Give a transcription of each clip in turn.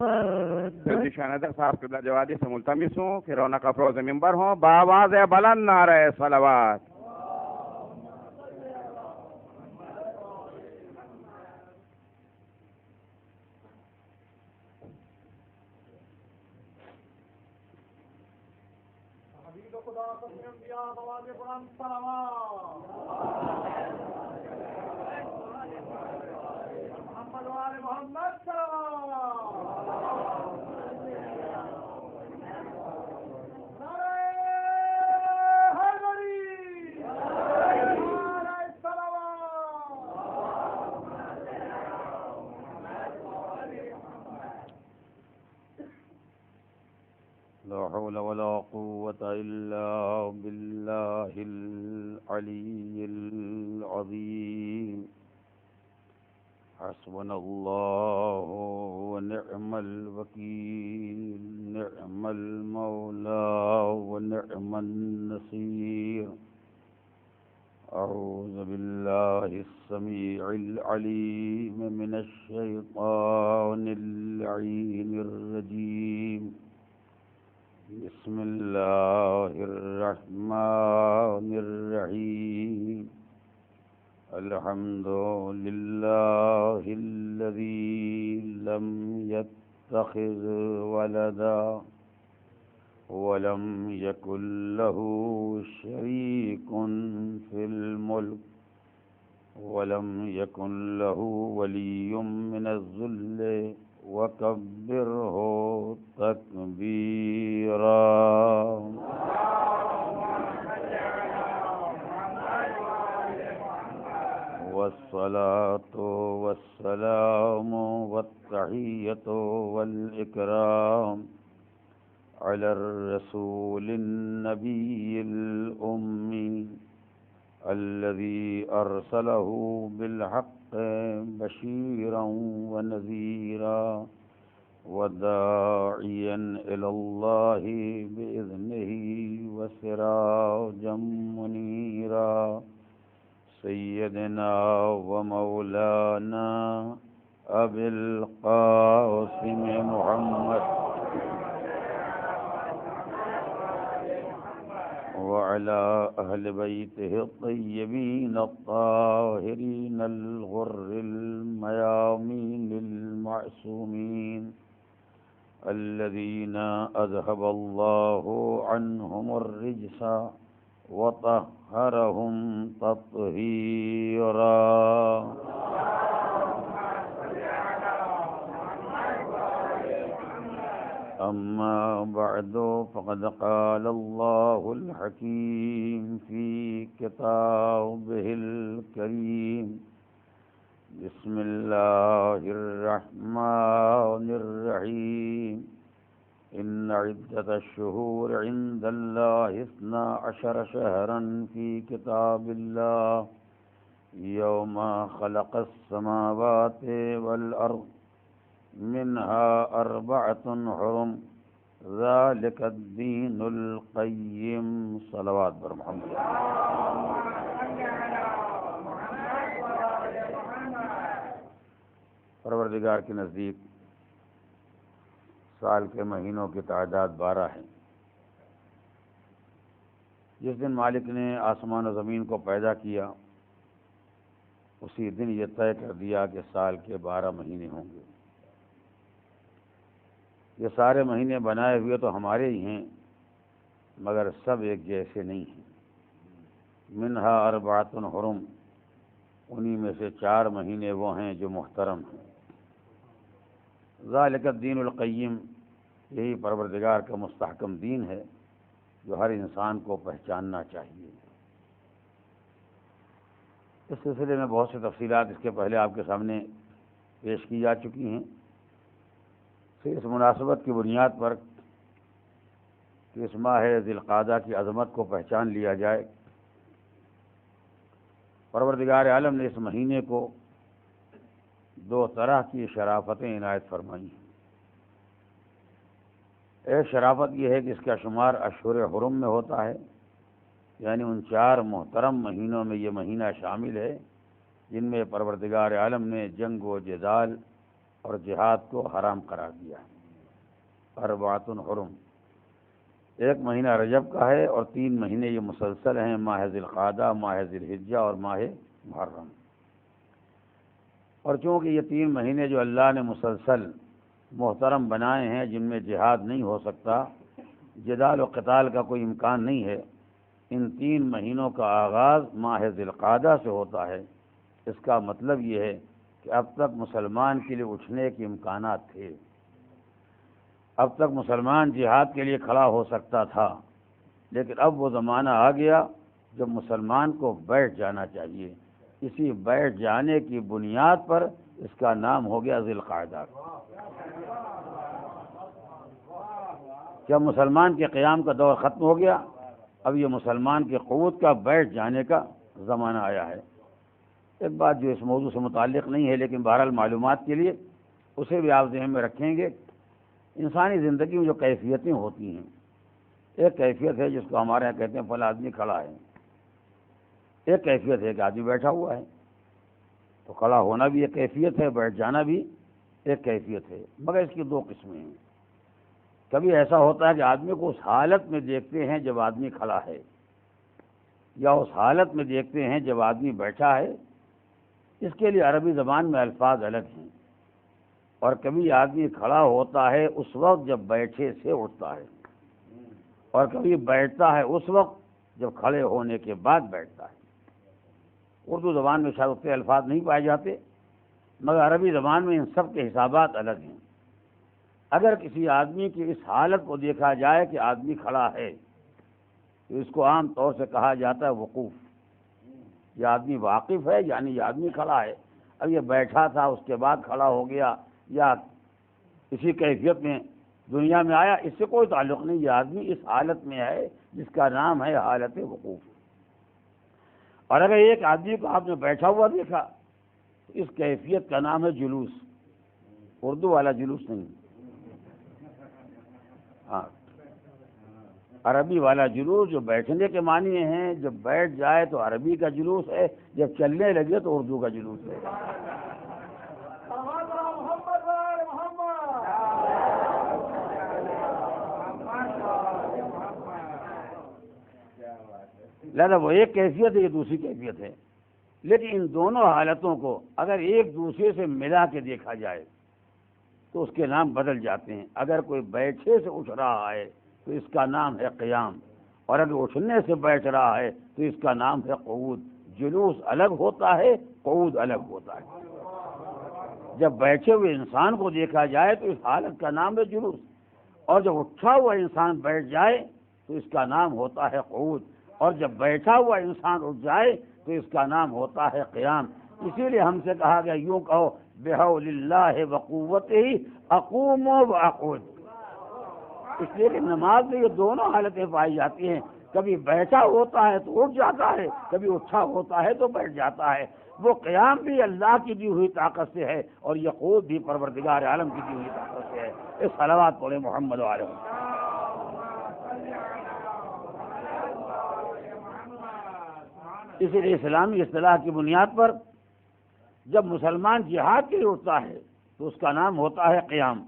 پھر نشانہ صاحب قبلہ جوادی سے ملتمس ہوں کہ رونق افروز ممبر ہوں بآواز بلند نعرہ صلوات. لا حول ولا قوة إلا بالله العلي العظيم. حسبنا الله ونعم الوكيل نعم المولى ونعم النصير. أعوذ بالله السميع العليم من الشيطان اللعين الرجيم. بسم الله الرحمن الرحيم. الحمد لله الذي لم يتخذ ولدا ولم يكن له شريك في الملك ولم يكن له ولي من الذل وكبره تكبيرا. والصلاة والسلام والتحية والإكرام على الرسول النبي الأمي الذي أرسله بالحق بشيرا ونذيرا وداعيا إلى الله بإذنه وسراجا منيرا. سيدنا ومولانا أبي القاسم محمد وعلى أهل بيته الطيبين الطاهرين الغر الميامين المعصومين الذين أذهب الله عنهم الرجس وطهرهم تطهيرا. أما بعد فقد قال الله الحكيم في كتابه الكريم. بسم الله الرحمن الرحيم. إن عدة الشهور عند الله 12 شهرا في كتاب الله يوم خلق السماوات والأرض منها 4 حرم ذلك الدين القيم. صلوات بر محمد. پروردگار کے نزدیک سال کے مہینوں کی تعداد 12 ہے. جس دن مالک نے آسمان و زمین کو پیدا کیا اسی دن یہ طے کر دیا کہ سال کے 12 مہینے ہوں گے. یہ سارے مہینے بنائے ہوئے تو ہمارے ہی ہیں مگر سب ایک جیسے نہیں ہیں. منہا 4 حرم، انہی میں سے 4 مہینے وہ ہیں جو محترم ہیں. ذالک الدین القیم، یہی پروردگار کا مستحکم دین ہے جو ہر انسان کو پہچاننا چاہیے. اس سلسلے میں بہت سی تفصیلات اس کے پہلے آپ کے سامنے پیش کی جا چکی ہیں. پھر اس مناسبت کی بنیاد پر کہ اس ماہ ذی القعدہ کی عظمت کو پہچان لیا جائے، پروردگار عالم نے اس مہینے کو 2 طرح کی شرافتیں عنایت فرمائی ہیں. ایک شرافت یہ ہے کہ اس کا شمار اشہر حرم میں ہوتا ہے، یعنی ان 4 محترم مہینوں میں یہ مہینہ شامل ہے جن میں پروردگار عالم نے جنگ و جدال اور جہاد کو حرام قرار دیا ہے۔ اربعۃ حرم، ایک مہینہ رجب کا ہے اور 3 مہینے یہ مسلسل ہیں، ماہ ذی القعدہ، ماہ ذی الحجہ اور ماہ محرم۔ اور چونکہ یہ 3 مہینے جو اللہ نے مسلسل محترم بنائے ہیں، جن میں جہاد نہیں ہو سکتا، جدال و قتال کا کوئی امکان نہیں ہے، ان 3 مہینوں کا آغاز ماہ ذی القعدہ سے ہوتا ہے۔ اس کا مطلب یہ ہے کہ اب تک مسلمان کے لیے اٹھنے کے امکانات تھے، اب تک مسلمان جہاد کے لیے کھڑا ہو سکتا تھا، لیکن اب وہ زمانہ آ گیا جب مسلمان کو بیٹھ جانا چاہیے۔ اسی بیٹھ جانے کی بنیاد پر اس کا نام ہو گیا ذی القعدہ۔ جب مسلمان کے قیام کا دور ختم ہو گیا، اب یہ مسلمان کے قوت کا بیٹھ جانے کا زمانہ آیا ہے۔ ایک بات جو اس موضوع سے متعلق نہیں ہے لیکن بہرحال معلومات کے لیے اسے بھی آپ ذہن میں رکھیں گے، انسانی زندگی میں جو کیفیتیں ہوتی ہیں، ایک کیفیت ہے جس کو ہمارے یہاں کہتے ہیں فلاں آدمی کھڑا ہے، ایک کیفیت ہے کہ آدمی بیٹھا ہوا ہے۔ تو کھڑا ہونا بھی ایک کیفیت ہے، بیٹھ جانا بھی ایک کیفیت ہے، مگر اس کی 2 قسمیں ہیں۔ کبھی ایسا ہوتا ہے کہ آدمی کو اس حالت میں دیکھتے ہیں جب آدمی کھڑا ہے، یا اس حالت میں دیکھتے ہیں جب آدمی بیٹھا ہے۔ اس کے لیے عربی زبان میں الفاظ الگ ہیں۔ اور کبھی آدمی کھڑا ہوتا ہے اس وقت جب بیٹھے سے اٹھتا ہے، اور کبھی بیٹھتا ہے اس وقت جب کھڑے ہونے کے بعد بیٹھتا ہے۔ اردو زبان میں شاید اتنے الفاظ نہیں پائے جاتے، مگر عربی زبان میں ان سب کے حسابات الگ ہیں۔ اگر کسی آدمی کی اس حالت کو دیکھا جائے کہ آدمی کھڑا ہے، تو اس کو عام طور سے کہا جاتا ہے وقوف۔ یہ آدمی واقف ہے، یعنی یہ آدمی کھڑا ہے۔ اب یہ بیٹھا تھا، اس کے بعد کھڑا ہو گیا، یا اسی کیفیت میں دنیا میں آیا، اس سے کوئی تعلق نہیں۔ یہ آدمی اس حالت میں ہے جس کا نام ہے حالت وقوف۔ اور اگر ایک آدمی کو آپ نے بیٹھا ہوا دیکھا، تو اس کیفیت کا نام ہے جلوس۔ اردو والا جلوس نہیں، ہاں عربی والا جلوس جو بیٹھنے کے معنی ہیں۔ جب بیٹھ جائے تو عربی کا جلوس ہے، جب چلنے لگے تو اردو کا جلوس ہے۔ لہذا وہ ایک کیفیت ہے، یہ دوسری کیفیت ہے۔ لیکن ان دونوں حالتوں کو اگر ایک دوسرے سے ملا کے دیکھا جائے تو اس کے نام بدل جاتے ہیں۔ اگر کوئی بیٹھے سے اٹھ رہا ہے تو اس کا نام ہے قیام، اور اگر اٹھنے سے بیٹھ رہا ہے تو اس کا نام ہے قعود۔ جلوس الگ ہوتا ہے، قعود الگ ہوتا ہے۔ جب بیٹھے ہوئے انسان کو دیکھا جائے تو اس حالت کا نام ہے جلوس، اور جب اٹھا ہوا انسان بیٹھ جائے تو اس کا نام ہوتا ہے قعود، اور جب بیٹھا ہوا انسان اٹھ جائے تو اس کا نام ہوتا ہے قیام۔ اسی لیے ہم سے کہا گیا، یوں کہو بحول اللہ وقوتہ اقوم واقعد۔ اس لیے کہ نماز میں یہ دونوں حالتیں پائی جاتی ہیں، کبھی بیٹھا ہوتا ہے تو اٹھ جاتا ہے، کبھی اٹھا ہوتا ہے تو بیٹھ جاتا ہے۔ وہ قیام بھی اللہ کی دی ہوئی طاقت سے ہے، اور یہ قعود بھی پروردگار عالم کی دی ہوئی طاقت سے ہے۔ اس صلوات پڑھیں محمد علیہ وسلم۔ اسی لیے اسلامی اصطلاح کی بنیاد پر جب مسلمان جہاد کے لیے اٹھتا ہے تو اس کا نام ہوتا ہے قیام،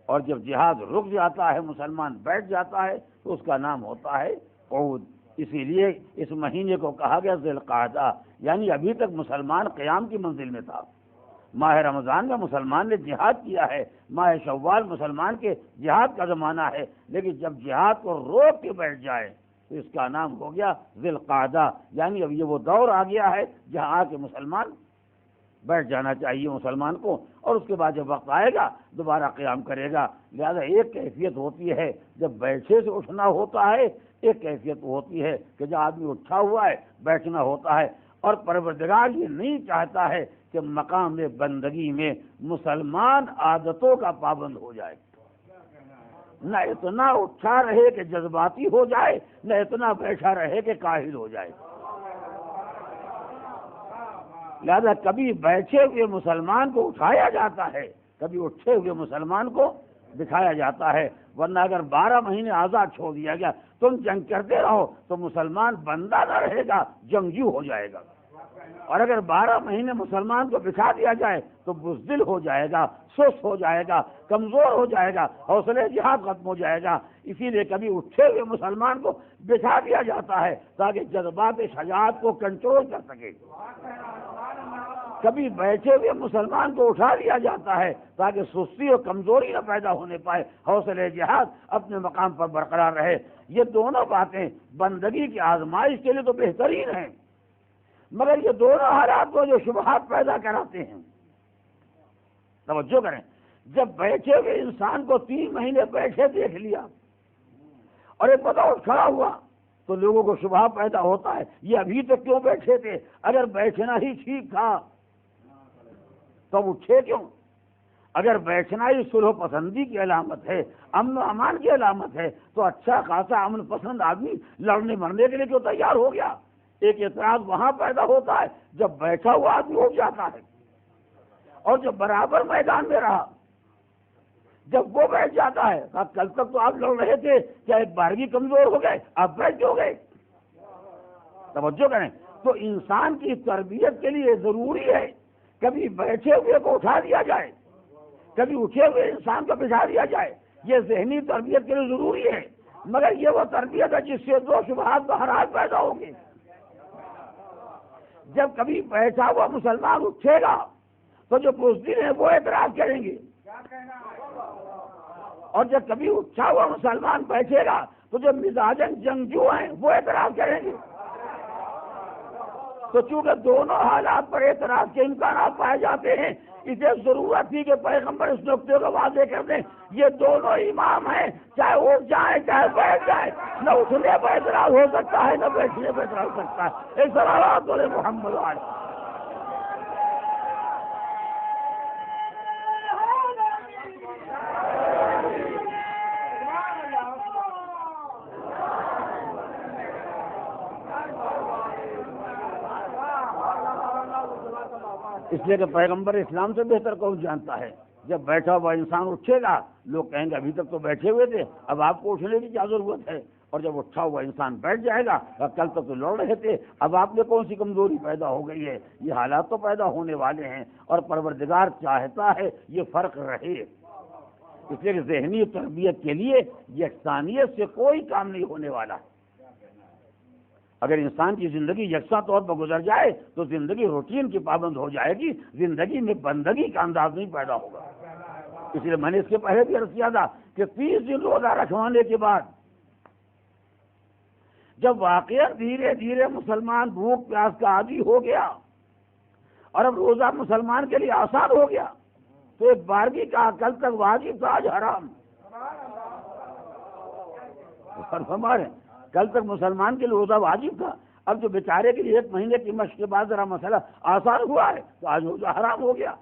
اور جب جہاد رک جاتا ہے، مسلمان بیٹھ جاتا ہے، تو اس کا نام ہوتا ہے قعود۔ اسی لیے اس مہینے کو کہا گیا ذی القعدہ، یعنی ابھی تک مسلمان قیام کی منزل میں تھا۔ ماہ رمضان میں مسلمان نے جہاد کیا ہے، ماہ شوال مسلمان کے جہاد کا زمانہ ہے، لیکن جب جہاد کو روک کے بیٹھ جائے تو اس کا نام ہو گیا ذی القعدہ، یعنی اب یہ وہ دور آ گیا ہے جہاں آ کے مسلمان بیٹھ جانا چاہیے مسلمان کو، اور اس کے بعد جب وقت آئے گا دوبارہ قیام کرے گا۔ لہذا ایک کیفیت ہوتی ہے جب بیٹھے سے اٹھنا ہوتا ہے، ایک کیفیت ہوتی ہے کہ جب آدمی اٹھا ہوا ہے بیٹھنا ہوتا ہے۔ اور پروردگار یہ نہیں چاہتا ہے کہ مقام بندگی میں مسلمان عادتوں کا پابند ہو جائے، نہ اتنا اٹھا رہے کہ جذباتی ہو جائے، نہ اتنا بیٹھا رہے کہ کاہل ہو جائے۔ لہذا کبھی بیٹھے ہوئے مسلمان کو اٹھایا جاتا ہے، کبھی اٹھے ہوئے مسلمان کو دکھایا جاتا ہے، ورنہ اگر 12 مہینے آزاد چھوڑ دیا گیا تم جنگ کرتے رہو تو مسلمان بندہ نہ رہے گا، جنگجو ہو جائے گا۔ اور اگر 12 مہینے مسلمان کو بچھا دیا جائے تو بزدل ہو جائے گا، سست ہو جائے گا، کمزور ہو جائے گا، حوصلہ جہاد ختم ہو جائے گا۔ اسی لیے کبھی اٹھے ہوئے مسلمان کو بچھا دیا جاتا ہے تاکہ جذبات شجاعت کو کنٹرول کر سکے، کبھی بیٹھے ہوئے مسلمان کو اٹھا دیا جاتا ہے تاکہ سستی اور کمزوری نہ پیدا ہونے پائے، حوصلہ جہاد اپنے مقام پر برقرار رہے۔ یہ دونوں باتیں بندگی کی آزمائش کے لیے تو بہترین ہیں، مگر یہ دونوں حالات کو جو شبہات پیدا کراتے ہیں، توجہ کریں، جب بیٹھے ہوئے انسان کو 3 مہینے بیٹھے دیکھ لیا اور ایک بتاؤ کھڑا ہوا تو لوگوں کو شبہ پیدا ہوتا ہے یہ ابھی تک کیوں بیٹھے تھے؟ اگر بیٹھنا ہی ٹھیک تھا تو اٹھے کیوں؟ اگر بیٹھنا ہی صلح پسندی کی علامت ہے، امن و امان کی علامت ہے، تو اچھا خاصا امن پسند آدمی لڑنے مرنے کے لیے کیوں تیار ہو گیا؟ ایک اعتراض وہاں پیدا ہوتا ہے جب بیٹھا ہوا آدمی اٹھ جاتا ہے، اور جب برابر میدان میں رہا جب وہ بیٹھ جاتا ہے، کل تک تو آپ لڑ رہے تھے، کیا ایک بارگی کمزور ہو گئے، آپ بیٹھ ہو گئے؟ توجہ کریں، تو انسان کی تربیت کے لیے ضروری ہے کبھی بیٹھے ہوئے کو اٹھا دیا جائے، کبھی اٹھے ہوئے انسان کو بچھا دیا جائے۔ یہ ذہنی تربیت کے لیے ضروری ہے، مگر یہ وہ تربیت ہے جس سے 2 شبہات بہرحال پیدا ہوں گے۔ جب کبھی بیٹھا ہوا مسلمان اٹھے گا تو جو بزدل ہیں وہ اعتراض کریں گے، اور جب کبھی اٹھا ہوا مسلمان بیٹھے گا تو جو مزاجن جنگجو ہیں وہ اعتراض کریں گے۔ تو چونکہ دونوں حالات پر اعتراض کے امکانات پائے جاتے ہیں، اسے ضرورت تھی کہ پیغمبر اس نقطے کو واضح کر دیں یہ دونوں امام ہیں، چاہے اٹھ جائیں چاہے بیٹھ جائیں، نہ اٹھنے پر اعتراض ہو سکتا ہے نہ بیٹھنے پر اعتراض ہو سکتا ہے۔ ایک سوالات بولے محمد علیہ۔ اس لیے کہ پیغمبر اسلام سے بہتر کون جانتا ہے؟ جب بیٹھا ہوا انسان اٹھے گا لوگ کہیں گے ابھی تک تو بیٹھے ہوئے تھے، اب آپ کو اٹھنے کی کیا ضرورت ہے؟ اور جب اٹھا ہوا انسان بیٹھ جائے گا کل تک تو لڑ رہے تھے، اب آپ میں کون سی کمزوری پیدا ہو گئی ہے؟ یہ حالات تو پیدا ہونے والے ہیں، اور پروردگار چاہتا ہے یہ فرق رہے۔ اس لیے کہ ذہنی تربیت کے لیے یکسانیت سے کوئی کام نہیں ہونے والا۔ اگر انسان کی زندگی یکساں طور پر گزر جائے تو زندگی روٹین کی پابند ہو جائے گی، زندگی میں بندگی کا انداز نہیں پیدا ہوگا۔ اس لیے میں نے اس کے پہلے بھی عرض کیا تھا کہ 30 دن روزہ رکھوانے کے بعد جب واقعہ دھیرے دھیرے مسلمان بھوک پیاس کا عادی ہو گیا اور اب روزہ مسلمان کے لیے آسان ہو گیا تو ایک بارگی کا کل تک واجب تھا آج حرام۔ ہمارے کل تک مسلمان کے لیے روزہ واجب تھا، اب جو بیچارے کے لیے 1 مہینے کی مشق کے بعد ذرا مسئلہ آسان ہوا ہے تو آج روزہ حرام ہو گیا،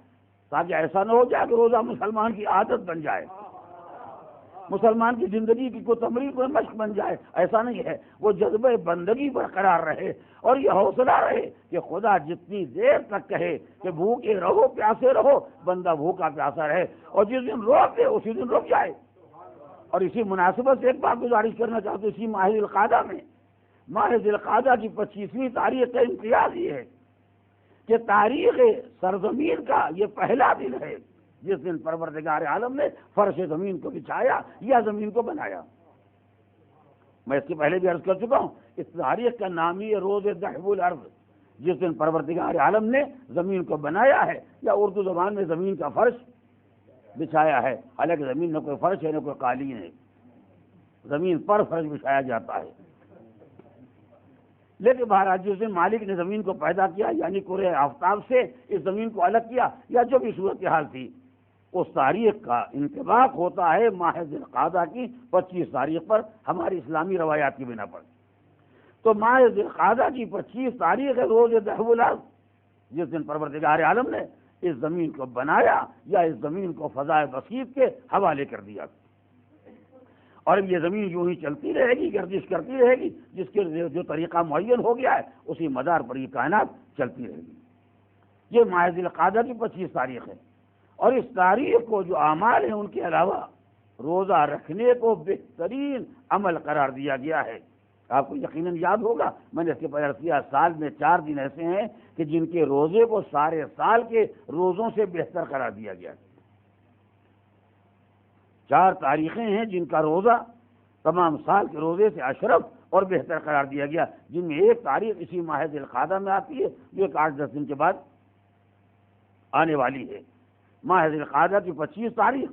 تاکہ ایسا نہ ہو جائے کہ روزہ مسلمان کی عادت بن جائے، مسلمان کی زندگی کی کوئی تمرین کوئی مشق بن جائے۔ ایسا نہیں ہے، وہ جذبہ بندگی برقرار رہے اور یہ حوصلہ رہے کہ خدا جتنی دیر تک کہے کہ بھوکے رہو پیاسے رہو، بندہ بھوکا پیاسا رہے، اور جس دن روک دے اسی دن رک جائے۔ اور اسی مناسبت سے ایک بات گزارش کرنا چاہتا ہوں، اسی ماہ ذی القعدہ میں، ماہ ذی القعدہ کی 25ویں تاریخ کا امتیاز یہ ہے کہ تاریخ سرزمین کا یہ پہلا دن ہے جس دن پروردگار عالم نے فرش زمین کو بچھایا یا زمین کو بنایا۔ میں اس کے پہلے بھی عرض کر چکا ہوں، اس تاریخ کا نام ہی روز دحو الارض، جس دن پروردگار عالم نے زمین کو بنایا ہے، یا اردو زبان میں زمین کا فرش بچھایا ہے۔ حالانکہ زمین نہ کوئی فرش ہے نہ کوئی قالین ہے، زمین پر فرش بچھایا جاتا ہے۔ لیکن بہرحال جس دن مالک نے زمین کو پیدا کیا، یعنی کرۂ آفتاب سے اس زمین کو الگ کیا، یا جو بھی صورتحال تھی، اس تاریخ کا انطباق ہوتا ہے ماہ ذی القعدہ کی 25 تاریخ پر ہماری اسلامی روایات کی بنا پر۔ تو ماہ ذی القعدہ کی 25 تاریخ ہے روز دحو الارض، جس دن پروردگار عالم نے اس زمین کو بنایا یا اس زمین کو فضائے بسیط کے حوالے کر دیا، اور اب یہ زمین یوں ہی چلتی رہے گی، گردش کرتی رہے گی، جس کے جو طریقہ معین ہو گیا ہے اسی مدار پر یہ کائنات چلتی رہے گی۔ یہ ماہ ذی القعدہ کی 25 تاریخ ہے، اور اس تاریخ کو جو اعمال ہیں ان کے علاوہ روزہ رکھنے کو بہترین عمل قرار دیا گیا ہے۔ آپ کو یقیناً یاد ہوگا، میں نے اس کے پہلے عرض کیا، سال میں 4 دن ایسے ہیں کہ جن کے روزے کو سارے سال کے روزوں سے بہتر قرار دیا گیا۔ 4 تاریخیں ہیں جن کا روزہ تمام سال کے روزے سے اشرف اور بہتر قرار دیا گیا، جن میں ایک تاریخ اسی ماہ ذی القعدہ میں آتی ہے جو ایک 8-10 دن کے بعد آنے والی ہے۔ ماہ ذی القعدہ کی 25 تاریخ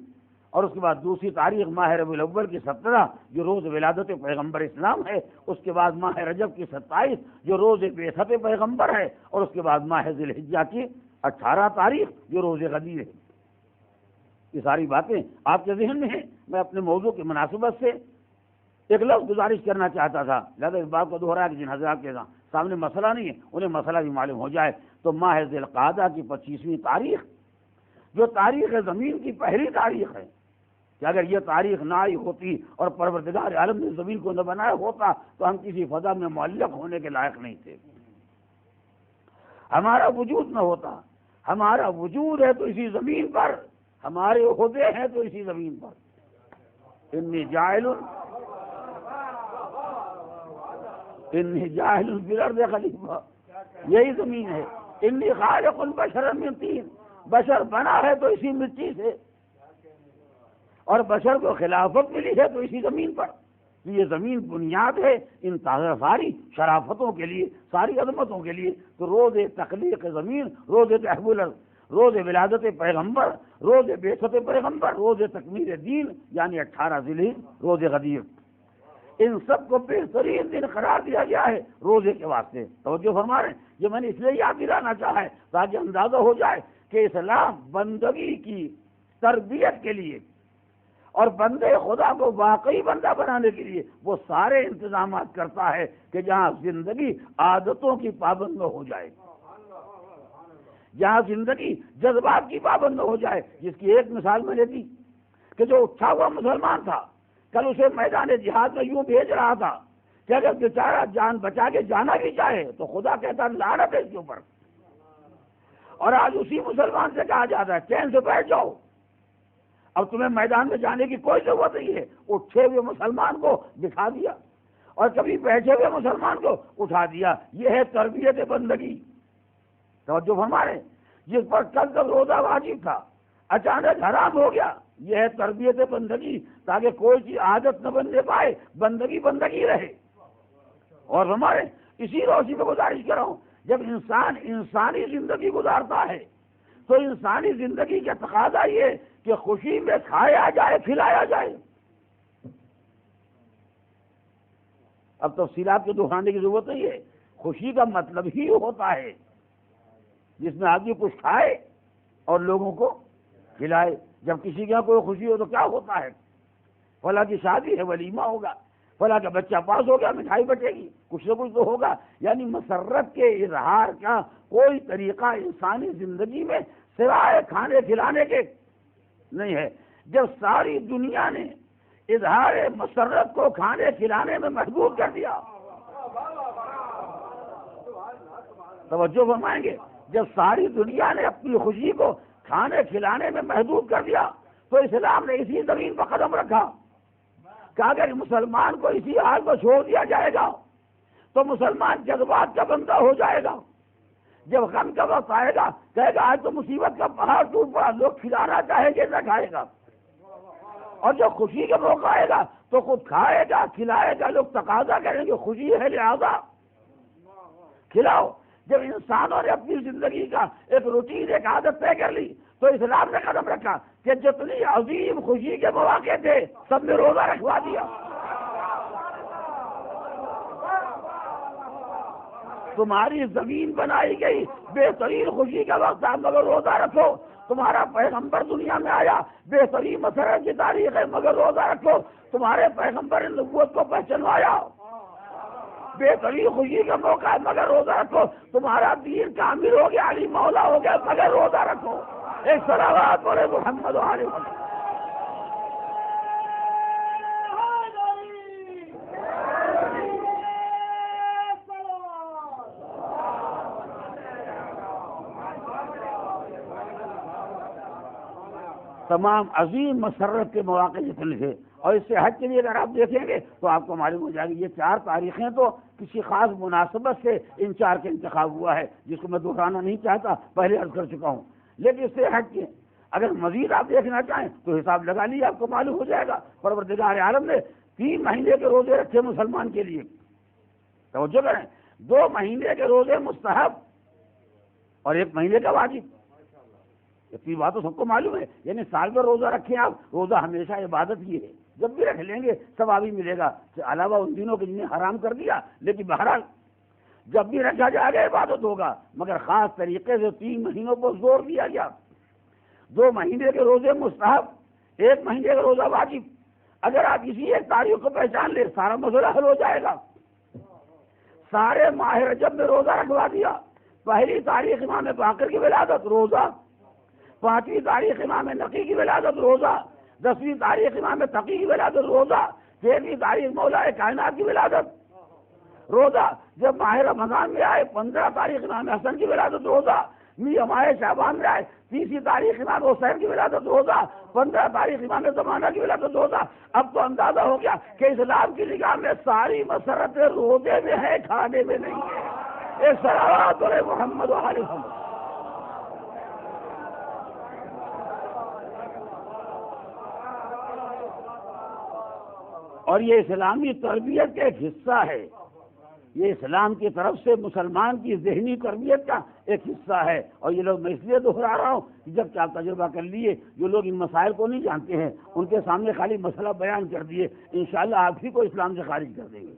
اور اس کے بعد دوسری تاریخ ماہ ربیع الاول کی 17 جو روز ولادت پیغمبر اسلام ہے، اس کے بعد ماہ رجب کی 27 جو روز بعثت پیغمبر ہے، اور اس کے بعد ماہ ذی الحجہ کی 18 تاریخ جو روز غدیر ہے۔ یہ ساری باتیں آپ کے ذہن میں ہیں۔ میں اپنے موضوع کی مناسبت سے ایک لفظ گزارش کرنا چاہتا تھا، لہٰذا اس بات کو دوہرایا کہ جن حضرات کے سامنے مسئلہ نہیں ہے انہیں مسئلہ بھی معلوم ہو جائے۔ تو ماہ ذی القعدہ کی 25ویں تاریخ جو تاریخ زمین کی پہلی تاریخ ہے، کہ اگر یہ تاریخ نہ آئی ہوتی اور پروردگار عالم نے زمین کو نہ بنایا ہوتا تو ہم کسی فضا میں معلق ہونے کے لائق نہیں تھے، ہمارا وجود نہ ہوتا۔ ہمارا وجود ہے تو اسی زمین پر، ہمارے عہدے ہیں تو اسی زمین پر۔ انی جاعل فی الارض خلیفہ، یہی زمین ہے۔ انی خالق بشرا من طین، بشر بنا ہے تو اسی مٹی سے، اور بشر کو خلافت ملی ہے تو اسی زمین پر۔ یہ زمین بنیاد ہے ان ساری شرافتوں کے لیے، ساری عظمتوں کے لیے۔ تو روز تخلیق زمین، روز تحویل، روز ولادت پیغمبر، روز بعثت پیغمبر، روز تکمیل دین یعنی 18 ذی الحجہ روز غدیر، ان سب کو بہترین دن قرار دیا گیا ہے روزے کے واسطے۔ توجہ فرما رہے ہیں، یہ میں نے اس لیے یاد دلانا چاہا ہے تاکہ اندازہ ہو جائے کہ اسلام بندگی کی تربیت کے لیے اور بندے خدا کو واقعی بندہ بنانے کے لیے وہ سارے انتظامات کرتا ہے کہ جہاں زندگی عادتوں کی پابند نہ ہو جائے، جہاں زندگی جذبات کی پابند نہ ہو جائے۔ جس کی ایک مثال میں نے دی کہ جو اٹھا ہوا مسلمان تھا، کل اسے میدان جہاد میں یوں بھیج رہا تھا کہ اگر بیچارہ جان بچا کے جانا بھی چاہے تو خدا کہتا لعنت ہے اس کے اوپر، اور آج اسی مسلمان سے کہا جاتا ہے چین سے بیٹھ جاؤ، اب تمہیں میدان میں جانے کی کوئی ضرورت نہیں ہے۔ اٹھے ہوئے مسلمان کو دکھا دیا اور کبھی بیٹھے ہوئے مسلمان کو اٹھا دیا۔ یہ ہے تربیت بندگی۔ توجہ فرما رہے ہیں، جس پر کل تک روزہ واجب تھا اچانک حرام ہو گیا، یہ ہے تربیت بندگی، تاکہ کوئی چیز عادت نہ بننے پائے، بندگی بندگی رہے۔ اور ہمارے اسی روشنی میں گزارش کر رہا ہوں، جب انسان انسانی زندگی گزارتا ہے تو انسانی زندگی کا تقاضا یہ کہ خوشی میں کھایا جائے، کھلایا جائے۔ اب تفصیلات کو دہرانے کی ضرورت نہیں ہے، خوشی کا مطلب ہی ہوتا ہے جس میں آدمی کچھ کھائے اور لوگوں کو کھلائے۔ جب کسی کے یہاں کوئی خوشی ہو تو کیا ہوتا ہے؟ فلاں کی شادی ہے، ولیمہ ہوگا، فلاں کا بچہ پاس ہو گیا، مٹھائی بٹے گی، کچھ نہ کچھ تو ہوگا۔ یعنی مسرت کے اظہار کا کوئی طریقہ انسانی زندگی میں سوائے کھانے کھلانے کے نہیں ہے۔ جب ساری دنیا نے اظہار مسرت کو کھانے کھلانے میں محدود کر دیا، توجہ فرمائیں گے، جب ساری دنیا نے اپنی خوشی کو کھانے کھلانے میں محدود کر دیا تو اسلام نے اسی زمین پر قدم رکھا کہ اگر مسلمان کو اسی حال کو چھوڑ دیا جائے گا تو مسلمان جذبات کا بندہ ہو جائے گا۔ جب غم کا وقت آئے گا کہے گا آج تو مصیبت کا پہاڑ ٹوٹ پڑا، لوگ کھلانا چاہیں گے نہ کھائے گا، اور جب خوشی کا موقع آئے گا تو خود کھائے گا، کھلائے گا، لوگ تقاضا کریں گے خوشی ہے لہذا کھلاؤ۔ جب انسانوں نے اپنی زندگی کا ایک روٹین، ایک عادت طے کر لی تو اسلام نے قدم رکھا کہ جتنی عظیم خوشی کے مواقع تھے سب نے روزہ رکھوا دیا۔ تمہاری زمین بنائی گئی بہترین خوشی کا وقت ہے مگر روزہ رکھو۔ تمہارا پیغمبر دنیا میں آیا بہترین مسرت کی تاریخ ہے مگر روزہ رکھو۔ تمہارے پیغمبر نے نبوت کو پہچنوایا بہترین خوشی کا موقع ہے مگر روزہ رکھو۔ تمہارا دین کامل ہو گیا، علی مولا ہو گیا مگر روزہ رکھو۔ ایک صلوات بولے محمد علیہ وسلم۔ تمام عظیم مسرت کے مواقع جتنے تھے اور اس سے ہٹ کے لیے اگر آپ دیکھیں گے تو آپ کو معلوم ہو جائے گی یہ 4 تاریخیں تو کسی خاص مناسبت سے ان 4 کا انتخاب ہوا ہے، جس کو میں دہرانا نہیں چاہتا، پہلے عرض کر چکا ہوں۔ لیکن اس سے ہٹ کے اگر مزید آپ دیکھنا چاہیں تو حساب لگا لیجیے، آپ کو معلوم ہو جائے گا پروردگار عالم نے 3 مہینے کے روزے رکھے مسلمان کے لیے۔ توجہ کریں، 2 مہینے کے روزے مستحب اور 1 مہینے کا واجب۔ اتنی بات تو سب کو معلوم ہے، یعنی سال میں روزہ رکھیں آپ، روزہ ہمیشہ عبادت ہی ہے، جب بھی رکھ لیں گے ثواب ہی ملے گا، علاوہ ان دنوں کے جنہیں حرام کر دیا، لیکن بہرحال جب بھی رکھا جائے گا عبادت ہوگا، مگر خاص طریقے سے 3 مہینوں پر زور دیا گیا۔ 2 مہینے کے روزے مستحب، 1 مہینے کا روزہ واجب۔ اگر آپ اسی ایک تاریخ کو پہچان لیں سارا مسئلہ حل ہو جائے گا۔ سارے ماہ رجب میں روزہ رکھوا دیا، پہلی تاریخ امام باقر کی ولادت روزہ، 5ویں تاریخ امام نقی کی ولادت روزہ، 10ویں تاریخ امام تقی کی ولادت روزہ، 13ویں تاریخ مولا کائنات کی ولادت روزہ، جب ماہ رمضان میں آئے 15 تاریخ امام حسن کی ولادت روزہ، ماہ شعبان میں آئے 30 تاریخ امام حسین کی ولادت روزہ، 15 تاریخ امام زمانہ کی ولادت روزہ۔ اب تو اندازہ ہو گیا کہ اسلام کی نگاہ میں ساری مسرت روزے میں ہے، کھانے میں نہیں ہے۔ ایک صلوات علی محمد و آل محمد۔ اور یہ اسلامی تربیت کا ایک حصہ ہے، یہ اسلام کی طرف سے مسلمان کی ذہنی تربیت کا ایک حصہ ہے۔ اور یہ لوگ میں اس لیے دہرا رہا ہوں کہ جب کہ آپ تجربہ کر لیے، جو لوگ ان مسائل کو نہیں جانتے ہیں ان کے سامنے خالی مسئلہ بیان کر دیے، انشاءاللہ آپ ہی کو اسلام سے خارج کر دیں گے۔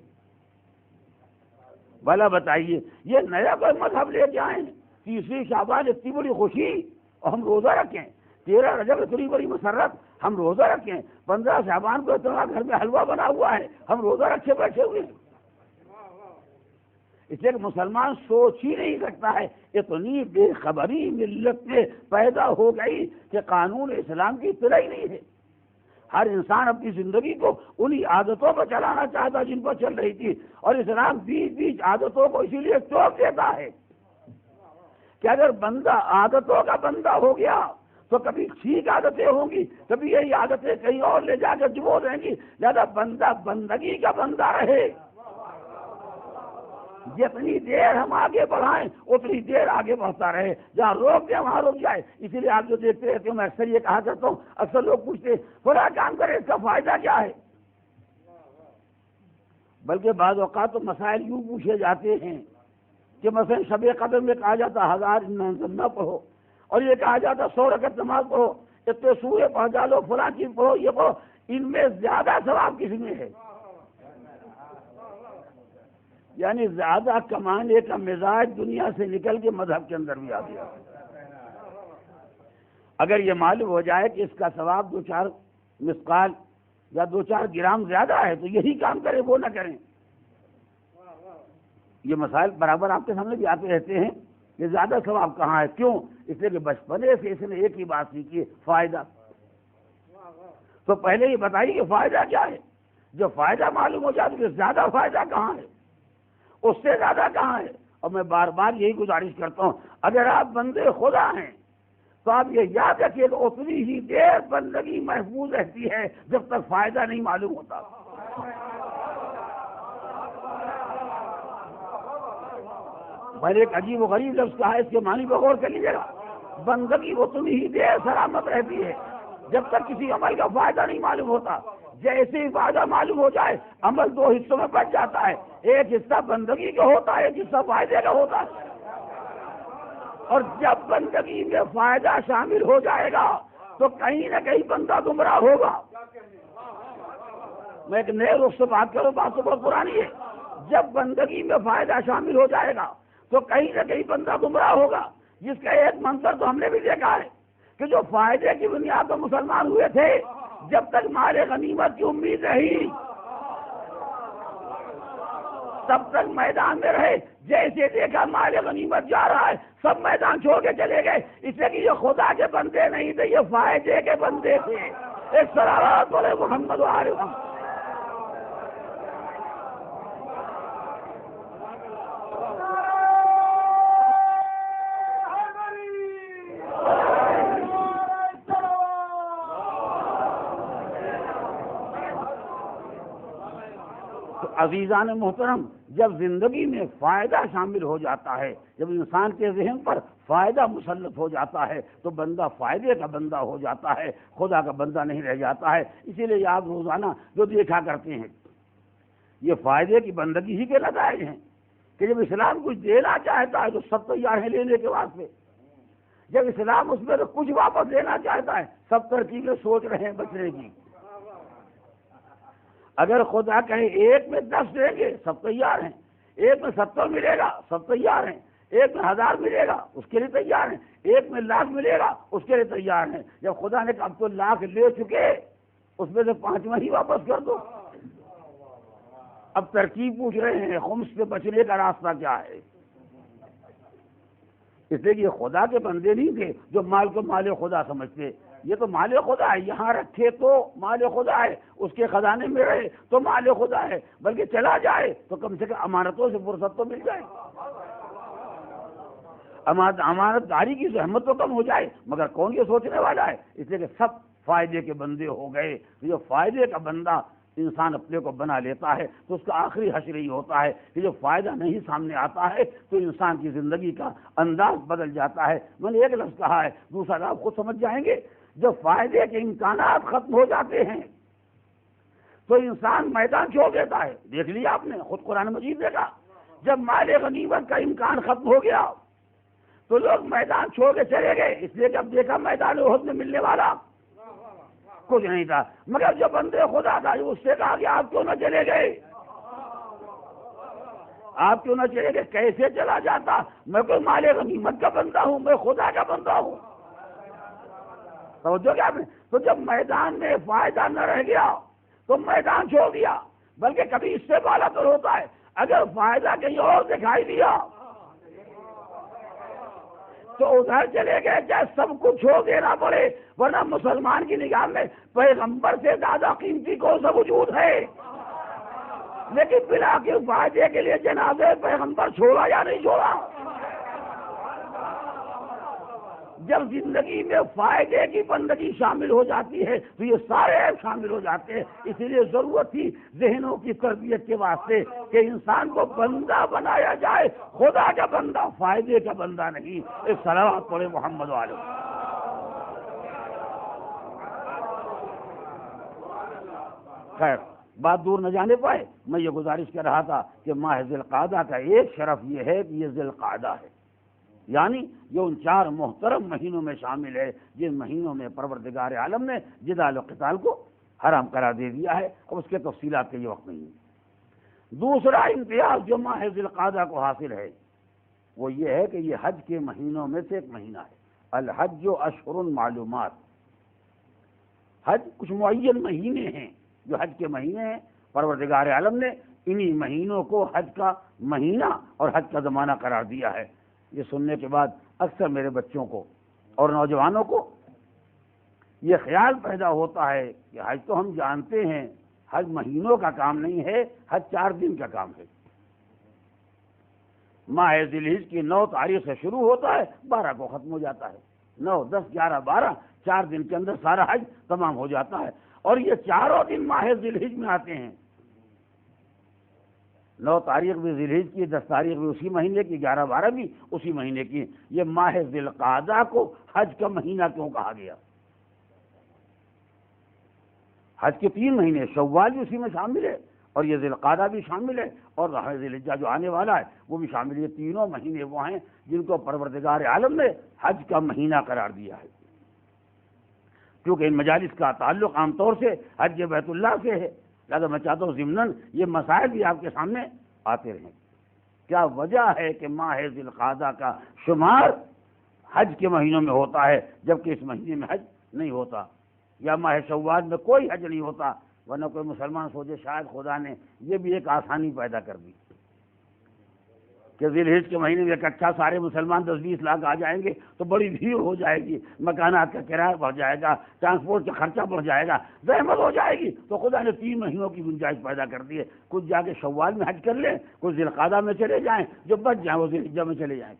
بھلا بتائیے، یہ نیا کوئی مذہب لے کے آئے ہیں، 30 شعبان اتنی بڑی خوشی اور ہم روزہ رکھیں، 13 رجب اتنی بڑی مسرت ہم روزہ رکھیں، 15 شعبان کو اتنا گھر میں حلوہ بنا ہوا ہے ہم روزہ رکھے بیٹھے ہوئے ہیں۔ اس لیے کہ مسلمان سوچ ہی نہیں سکتا ہے، اتنی بے خبری ملت میں پیدا ہو گئی کہ قانون اسلام کی اطلاع ہی نہیں ہے۔ ہر انسان اپنی زندگی کو انہی عادتوں پر چلانا چاہتا جن پر چل رہی تھی، اور اسلام بیچ بیچ عادتوں کو اسی لیے چوک دیتا ہے کہ اگر بندہ عادتوں کا بندہ ہو گیا تو کبھی ٹھیک عادتیں ہوں گی، کبھی یہی عادتیں کہیں اور لے جا کر ڈبو دیں گی، لہذا بندہ بندگی کا بندہ رہے۔ جتنی دیر ہم آگے بڑھائیں اتنی دیر آگے بڑھتا رہے، جہاں روک دیں وہاں رک جائے۔ اسی لیے آپ جو دیکھتے رہتے ہوں، میں اکثر یہ کہا کرتا ہوں، اکثر لوگ پوچھتے ہیں فلاں کام کرے اس کا فائدہ کیا ہے، بلکہ بعض اوقات تو مسائل یوں پوچھے جاتے ہیں کہ مثلا شب قدر میں کہا جاتا 1000 نہ پڑھو، اور یہ کہا جاتا 100 رکعت نماز پڑھو، اتنے سورے پڑھ ڈالو، فلاں چیز پڑھو، یہ پڑھو، ان میں زیادہ ثواب کس میں ہے؟ یعنی زیادہ کمانے کا مزاج دنیا سے نکل کے مذہب کے اندر بھی آ گیا۔ اگر یہ معلوم ہو جائے کہ اس کا ثواب 2-4 مثقال یا 2-4 گرام زیادہ ہے تو یہی کام کریں، وہ نہ کریں۔ یہ مسائل برابر آپ کے سامنے بھی آتے رہتے ہیں کہ زیادہ ثواب کہاں ہے، کیوں؟ اس لیے کہ بچپنے سے اس نے ایک ہی بات سیکھی ہے، فائدہ۔ تو پہلے یہ بتائیے کہ فائدہ کیا ہے، جو فائدہ معلوم ہو جائے تو زیادہ فائدہ کہاں ہے، اس سے زیادہ کہاں ہے۔ اور میں بار بار یہی گزارش کرتا ہوں، اگر آپ بندے خدا ہیں تو آپ یہ یاد رکھیے کہ اتنی ہی دیر بندگی محفوظ رہتی ہے جب تک فائدہ نہیں معلوم ہوتا۔ میں نے ایک عجیب و غریب لفظ کہا ہے، اس کے معنی پر غور کر لیجیے گا۔ بندگی اتنی ہی دیر سلامت رہتی ہے جب تک کسی عمل کا فائدہ نہیں معلوم ہوتا۔ جیسے ہی فائدہ معلوم ہو جائے عمل 2 حصوں میں بٹ جاتا ہے، ایک حصہ بندگی کا ہوتا ہے، ایک حصہ فائدے کا ہوتا ہے۔ اور جب بندگی میں فائدہ شامل ہو جائے گا تو کہیں نہ کہیں بندہ گمراہ ہوگا۔ میں ایک نئے رخ سے بات کروں، بات تو بہت پرانی ہے۔ جب بندگی میں فائدہ شامل ہو جائے گا تو کہیں نہ کہیں بندہ گمراہ ہوگا، جس کا ایک منظر تو ہم نے بھی دیکھا ہے کہ جو فائدے کی بنیاد پر مسلمان ہوئے تھے، جب تک مال غنیمت کی امید رہی تب تک میدان میں رہے، جیسے دیکھا مال غنیمت جا رہا ہے سب میدان چھوڑ کے چلے گئے، اس لیے کہ یہ خدا کے بندے نہیں تھے، یہ فائدے کے بندے تھے۔ ایک صلوات علی محمد و آل محمد۔ عزیزان محترم، جب زندگی میں فائدہ شامل ہو جاتا ہے، جب انسان کے ذہن پر فائدہ مسلط ہو جاتا ہے تو بندہ فائدے کا بندہ ہو جاتا ہے، خدا کا بندہ نہیں رہ جاتا ہے۔ اسی لیے آپ روزانہ جو دیکھا کرتے ہیں یہ فائدے کی بندگی ہی کے نتائج ہیں کہ جب اسلام کچھ دینا چاہتا ہے تو سب تیار ہیں لینے کے واسطے، جب اسلام اس میں تو کچھ واپس دینا چاہتا ہے سب ترکیبیں سوچ رہے ہیں بچنے کی۔ اگر خدا کہے ایک میں 10 دیں گے سب تیار ہیں، ایک میں 70 ملے گا سب تیار ہیں، ایک میں 1000 ملے گا اس کے لیے تیار ہیں، ایک میں 1,00,000 ملے گا اس کے لیے تیار ہیں۔ جب خدا نے کہا اب تو 1,00,000 لے چکے اس میں سے 5واں ہی واپس کر دو، اب ترکیب پوچھ رہے ہیں خمس سے بچنے کا راستہ کیا ہے۔ اس لیے کہ یہ خدا کے بندے نہیں تھے جو مال کو مال خدا سمجھتے، یہ تو مال خدا ہے، یہاں رکھے تو مال خدا ہے، اس کے خزانے میں رہے تو مال خدا ہے، بلکہ چلا جائے تو کم سے کم امانتوں سے فرصت تو مل جائے، امانت داری کی زحمت تو کم ہو جائے، مگر کون یہ سوچنے والا ہے؟ اس لیے کہ سب فائدے کے بندے ہو گئے۔ جو فائدے کا بندہ انسان اپنے کو بنا لیتا ہے تو اس کا آخری حشر ہی ہوتا ہے کہ جو فائدہ نہیں سامنے آتا ہے تو انسان کی زندگی کا انداز بدل جاتا ہے۔ میں نے ایک لفظ کہا ہے، دوسرا آپ خود سمجھ جائیں گے، جب فائدے کے امکانات ختم ہو جاتے ہیں تو انسان میدان چھوڑ دیتا ہے۔ دیکھ لیا آپ نے، خود قرآن مجید دیکھا، جب مال غنیمت کا امکان ختم ہو گیا تو لوگ میدان چھوڑ کے چلے گئے، اس لیے کہ اب دیکھا میدان احد میں ملنے والا کچھ نہیں تھا، مگر جو بندے خدا تھا اس سے کہا کہ آپ کیوں نہ چلے گئے، آپ کیوں نہ چلے گئے؟ کیسے چلا جاتا؟ میں کوئی مال غنیمت کا بندہ ہوں، میں خدا کا بندہ ہوں۔ توجہ کیا؟ تو جب میدان میں فائدہ نہ رہ گیا تو میدان چھوڑ دیا، بلکہ کبھی اس سے بالا تو ہوتا ہے اگر فائدہ کہیں اور دکھائی دیا تو ادھر چلے گئے، چاہے سب کچھ چھوڑ دینا پڑے، ورنہ مسلمان کی نگاہ میں پیغمبر سے زیادہ قیمتی کون سا وجود ہے؟ لیکن بلا کے فائدے کے لیے جنازے پیغمبر چھوڑا یا نہیں چھوڑا؟ جب زندگی میں فائدے کی بندگی شامل ہو جاتی ہے تو یہ سارے عیب شامل ہو جاتے ہیں۔ اسی لیے ضرورت تھی ذہنوں کی تربیت کے واسطے کہ انسان کو بندہ بنایا جائے، خدا کا بندہ، فائدے کا بندہ نہیں۔ ایک صلوات پڑھے محمد والے۔ خیر، بات دور نہ جانے پائے، میں یہ گزارش کر رہا تھا کہ ماہ ذی القعدہ کا ایک شرف یہ ہے کہ یہ ذی القعدہ ہے، یعنی یہ ان 4 محترم مہینوں میں شامل ہے جن مہینوں میں پروردگار عالم نے جدال و قتال کو حرام قرار دے دیا ہے، اور اس کے تفصیلات کے یہ وقت نہیں ہے۔ دوسرا امتیاز جو ماہ ذی القعدہ کو حاصل ہے وہ یہ ہے کہ یہ حج کے مہینوں میں سے ایک مہینہ ہے۔ الحج اشہر معلومات، حج کچھ معین مہینے ہیں جو حج کے مہینے ہیں، پروردگار عالم نے انہی مہینوں کو حج کا مہینہ اور حج کا زمانہ قرار دیا ہے۔ یہ سننے کے بعد اکثر میرے بچوں کو اور نوجوانوں کو یہ خیال پیدا ہوتا ہے کہ حج تو ہم جانتے ہیں، حج مہینوں کا کام نہیں ہے، حج 4 دن کا کام ہے۔ ماہ ذی الحجہ کی 9 تاریخ سے شروع ہوتا ہے، 12 کو ختم ہو جاتا ہے۔ 9، 10، 11، 12، 4 دن کے اندر سارا حج تمام ہو جاتا ہے، اور یہ چاروں دن ماہ ذی الحجہ میں آتے ہیں۔ 9 تاریخ بھی ذی الحجہ کی، 10 تاریخ بھی اسی مہینے کی، 11، 12 بھی اسی مہینے کی۔ یہ ماہ ذی القعدہ کو حج کا مہینہ کیوں کہا گیا؟ حج کے 3 مہینے، شوال بھی اسی میں شامل ہے اور یہ ذی القعدہ بھی شامل ہے، اور ذی الحجہ جو آنے والا ہے وہ بھی شامل ہے۔ یہ تینوں مہینے وہ ہیں جن کو پروردگار عالم نے حج کا مہینہ قرار دیا ہے، کیونکہ ان مجالس کا تعلق عام طور سے حج بیت اللہ سے ہے، لہذا میں چاہتا ہوں ضمناً یہ مسائل بھی آپ کے سامنے آتے رہیں۔ کیا وجہ ہے کہ ماہ ذی القعدہ کا شمار حج کے مہینوں میں ہوتا ہے جبکہ اس مہینے میں حج نہیں ہوتا، یا ماہ شوال میں کوئی حج نہیں ہوتا؟ ورنہ کوئی مسلمان سوچے شاید خدا نے یہ بھی ایک آسانی پیدا کر دی کہ ذی الحجہ کے مہینے میں اکٹھا سارے مسلمان 10-20 لاکھ آ جائیں گے تو بڑی بھیڑ ہو جائے گی، مکانات کا کرایہ بڑھ جائے گا، ٹرانسپورٹ کا خرچہ بڑھ جائے گا، زحمت ہو جائے گی، تو خدا نے 3 مہینوں کی گنجائش پیدا کر دی ہے۔ کچھ جا کے شوال میں حج کر لیں، کچھ ذی القعدہ میں چلے جائیں، جو بچ جائیں وہ ذی الحجہ میں چلے جائیں۔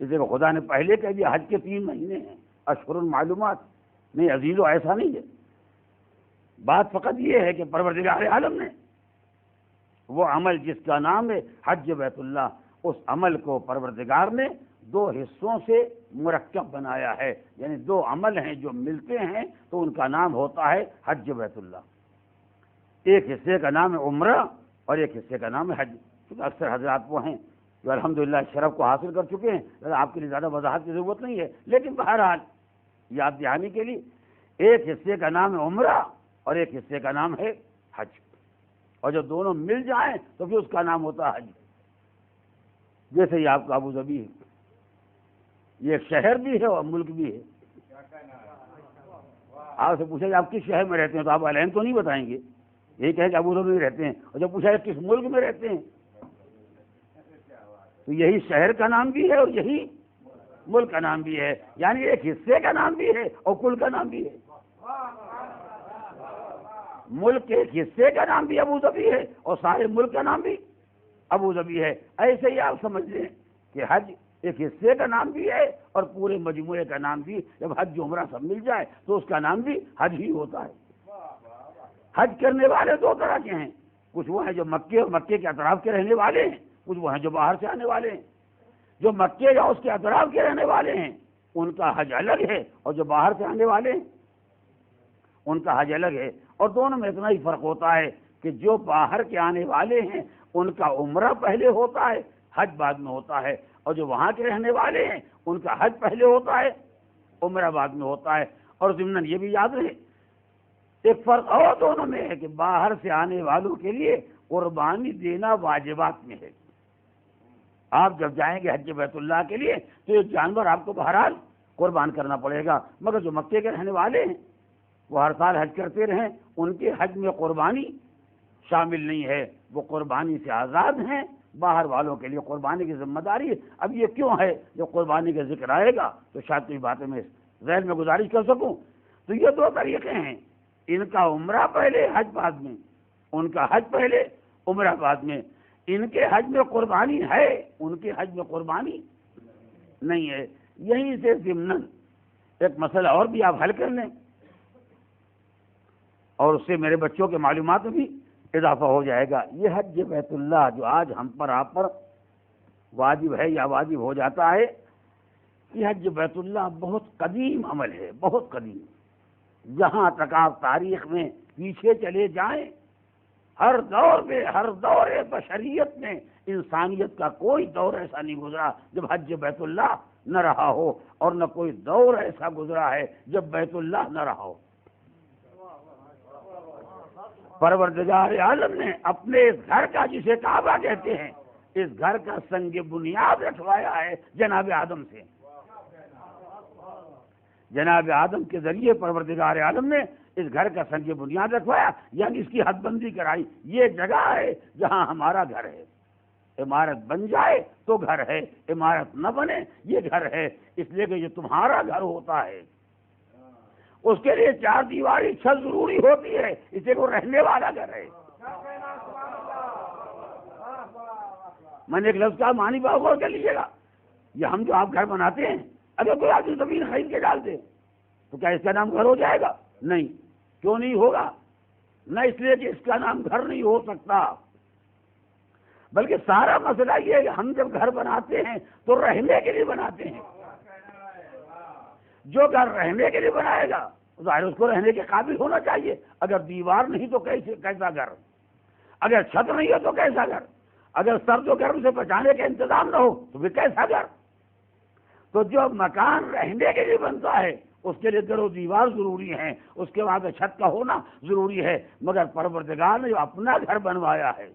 اس لیے خدا نے پہلے کہہ دیا حج کے 3 مہینے ہیں، اشہر معلومات نہیں عزیزو، ایسا نہیں ہے۔ بات فقط یہ ہے کہ پروردگار عالم نے وہ عمل جس کا نام ہے حج بیت اللہ، اس عمل کو پروردگار نے دو حصوں سے مرکب بنایا ہے، یعنی دو عمل ہیں جو ملتے ہیں تو ان کا نام ہوتا ہے حج بیت اللہ۔ ایک حصے کا نام ہے عمرہ اور ایک حصے کا نام ہے حج۔ کیونکہ اکثر حضرات وہ ہیں جو الحمدللہ شرف کو حاصل کر چکے ہیں، آپ کے لیے زیادہ وضاحت کی ضرورت نہیں ہے، لیکن بہرحال یاد دہانی کے لیے ایک حصے کا نام ہے عمرہ اور ایک حصے کا نام ہے حج، اور جب دونوں مل جائیں تو پھر اس کا نام ہوتا ہے حج۔ جیسے یہ آپ کا ابو ظبی ہے، یہ ایک شہر بھی ہے اور ملک بھی ہے۔ آپ سے پوچھا کہ آپ کس شہر میں رہتے ہیں تو آپ علین تو نہیں بتائیں گے، یہی کہیں کہ ابو ظبی میں رہتے ہیں، اور جب پوچھا کہ کس ملک میں رہتے ہیں تو یہی شہر کا نام بھی ہے اور یہی ملک کا نام بھی ہے، یعنی ایک حصے کا نام بھی ہے اور کل کا نام بھی ہے۔ ملک کے ایک حصے کا نام بھی ابو ظبی ہے اور سارے ملک کا نام بھی ابو ظبی ہے۔ ایسے ہی آپ سمجھ لیں کہ حج ایک حصے کا نام بھی ہے اور پورے مجموعے کا نام بھی، جب حج عمرہ سب مل جائے تو اس کا نام بھی حج ہی ہوتا ہے۔ حج کرنے والے دو طرح کے ہیں، کچھ وہ ہیں جو مکے اور مکے کے اطراف کے رہنے والے ہیں، کچھ وہ ہیں جو باہر سے آنے والے ہیں۔ جو مکے یا اس کے اطراف کے رہنے والے ہیں ان کا حج الگ ہے، اور جو باہر سے آنے والے ہیں ان کا حج الگ ہے، اور دونوں میں اتنا ہی فرق ہوتا ہے کہ جو باہر کے آنے والے ہیں ان کا عمرہ پہلے ہوتا ہے، حج بعد میں ہوتا ہے، اور جو وہاں کے رہنے والے ہیں ان کا حج پہلے ہوتا ہے، عمرہ بعد میں ہوتا ہے۔ اور ضمن یہ بھی یاد رہے ایک فرق اور دونوں میں ہے کہ باہر سے آنے والوں کے لیے قربانی دینا واجبات میں ہے۔ آپ جب جائیں گے حج بیت اللہ کے لیے تو ایک جانور آپ کو بہرحال قربان کرنا پڑے گا، مگر جو مکے کے رہنے والے ہیں وہ ہر سال حج کرتے رہیں، ان کے حج میں قربانی شامل نہیں ہے، وہ قربانی سے آزاد ہیں۔ باہر والوں کے لیے قربانی کی ذمہ داری ہے۔ اب یہ کیوں ہے؟ جب قربانی کا ذکر آئے گا تو شاید کوئی باتیں میں ذہن میں گزارش کر سکوں۔ تو یہ دو طریقے ہیں، ان کا عمرہ پہلے حج بعد میں، ان کا حج پہلے عمرہ بعد میں۔ ان کے حج میں قربانی ہے، ان کے حج میں قربانی نہیں ہے۔ یہیں سے ضمناً ایک مسئلہ اور بھی آپ حل کر لیں اور اس سے میرے بچوں کے معلومات میں بھی اضافہ ہو جائے گا۔ یہ حج بیت اللہ جو آج ہم پر آپ پر واجب ہے یا واجب ہو جاتا ہے، یہ حج بیت اللہ بہت قدیم عمل ہے، بہت قدیم۔ جہاں تک آپ تاریخ میں پیچھے چلے جائیں، ہر دور میں، ہر دور بشریت میں انسانیت کا کوئی دور ایسا نہیں گزرا جب حج بیت اللہ نہ رہا ہو، اور نہ کوئی دور ایسا گزرا ہے جب بیت اللہ نہ رہا ہو۔ پروردگار عالم نے اپنے اس گھر کا، جسے کعبہ کہتے ہیں، اس گھر کا سنگ بنیاد رکھوایا ہے جناب آدم سے۔ جناب آدم کے ذریعے پروردگار عالم نے اس گھر کا سنگ بنیاد رکھوایا، یعنی اس کی حد بندی کرائی۔ یہ جگہ ہے جہاں ہمارا گھر ہے۔ عمارت بن جائے تو گھر ہے، عمارت نہ بنے یہ گھر ہے، اس لیے کہ یہ تمہارا گھر ہوتا ہے۔ اس کے لیے چار دیواری چھت ضروری ہوتی ہے، اس لیے وہ رہنے والا گھر ہے۔ میں نے ایک لفظ کا معنی بہت غور کر لیجیے گا، یہ ہم جو آپ گھر بناتے ہیں، اگر کوئی آدمی زمین خرید کے ڈال دے تو کیا اس کا نام گھر ہو جائے گا؟ نہیں۔ کیوں نہیں ہوگا؟ نہ اس لیے کہ اس کا نام گھر نہیں ہو سکتا، بلکہ سارا مسئلہ یہ ہے کہ ہم جب گھر بناتے ہیں تو رہنے کے لیے بناتے ہیں۔ جو گھر رہنے کے لیے بنائے گا ظاہر اس کو رہنے کے قابل ہونا چاہیے۔ اگر دیوار نہیں تو کیسا گھر؟ اگر چھت نہیں ہے تو کیسا گھر؟ اگر سرد و گرم سے بچانے کا انتظام نہ ہو تو پھر کیسا گھر؟ تو جو مکان رہنے کے لیے بنتا ہے اس کے لیے در و دیوار ضروری ہیں، اس کے بعد چھت کا ہونا ضروری ہے، مگر پروردگار نے جو اپنا گھر بنوایا ہے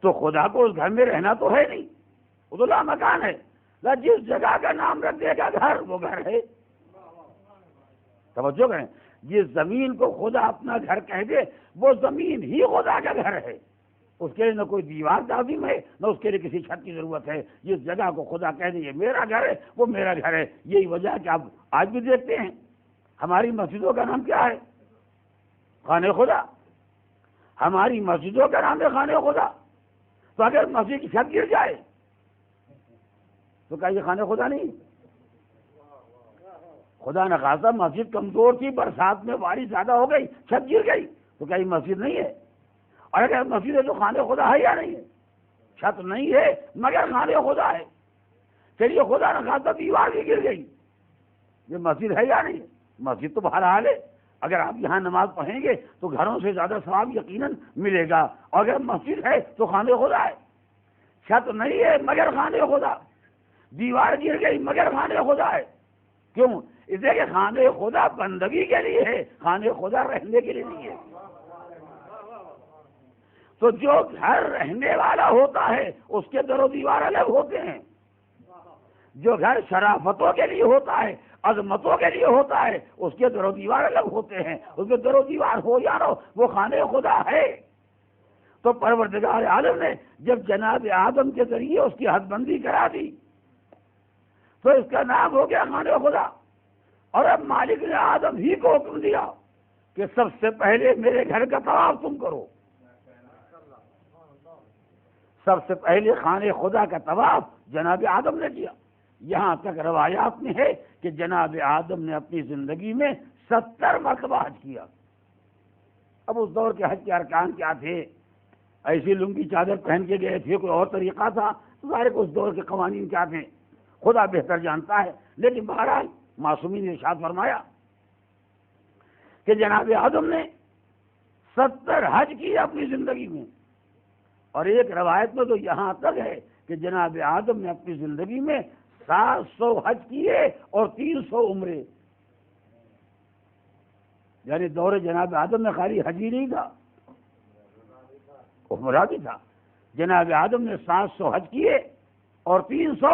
تو خدا کو اس گھر میں رہنا تو ہے نہیں، وہ تو لامکان ہے۔ جس جگہ کا نام رکھ دے گا گھر، وہ گھر ہے۔ توجہ کریں، جس زمین کو خدا اپنا گھر کہہ دے وہ زمین ہی خدا کا گھر ہے، اس کے لیے نہ کوئی دیوار لازم ہے نہ اس کے لیے کسی چھت کی ضرورت ہے۔ جس جگہ کو خدا کہہ دے یہ میرا گھر ہے وہ میرا گھر ہے۔ یہی وجہ ہے کہ آپ آج بھی دیکھتے ہیں ہماری مسجدوں کا نام کیا ہے؟ خانہ خدا۔ ہماری مسجدوں کا نام ہے خانہ خدا۔ تو اگر مسجد کی چھت گر جائے تو کیا یہ خانہ خدا نہیں؟ خدا نخواستہ مسجد کمزور تھی، برسات میں بارش زیادہ ہو گئی، چھت گر گئی، تو کیا یہ مسجد نہیں ہے؟ اور اگر مسجد ہے تو خانہ خدا ہے یا نہیں ہے؟ چھت نہیں ہے مگر خانہ خدا ہے. چلیے خدا نہ خاصا دیوار بھی گر گئی، یہ مسجد ہے یا نہیں ہے؟ مسجد تو بہرحال ہے. اگر آپ یہاں نماز پڑھیں گے تو گھروں سے زیادہ ثواب یقیناً ملے گا. اور اگر مسجد ہے تو خانہ خدا ہے. چھت نہیں ہے مگر خانہ خدا، دیوار گر گئی مگر خانہ خدا ہے. کیوں؟ اس لیے کہ خانہ خدا بندگی کے لیے ہے، خانہ خدا رہنے کے لیے نہیں ہے. تو جو گھر رہنے والا ہوتا ہے اس کے در و دیوار الگ ہوتے ہیں. جو گھر شرافتوں کے لیے ہوتا ہے، عظمتوں کے لیے ہوتا ہے، اس کے در و دیوار الگ ہوتے ہیں. اس کے در و دیوار ہو یا نہ ہو وہ خانہ خدا ہے. تو پروردگار عالم نے جب جناب آدم کے ذریعے اس کی حد بندی کرا دی تو اس کا نام ہو گیا خانہ خدا. اور اب مالک نے آدم ہی کو حکم دیا کہ سب سے پہلے میرے گھر کا طواف تم کرو. سب سے پہلے خانہ خدا کا طواف جناب آدم نے کیا. یہاں تک روایات میں ہے کہ جناب آدم نے اپنی زندگی میں 70 مرتبہ حج کیا. اب اس دور کے حج کے ارکان کیا تھے؟ ایسی لنگی چادر پہن کے گئے تھے، کوئی اور طریقہ تھا؟ ظاہر اس دور کے قوانین کیا تھے خدا بہتر جانتا ہے. لیکن بہرحال معصومین نے ارشاد فرمایا کہ جناب آدم نے 70 حج کیے اپنی زندگی میں. اور ایک روایت میں تو یہاں تک ہے کہ جناب آدم نے اپنی زندگی میں 700 حج کیے اور 300 عمرے. یعنی دور جناب آدم میں خالی حج ہی نہیں تھا، عمرہ بھی تھا. جناب آدم نے 700 حج کیے اور 300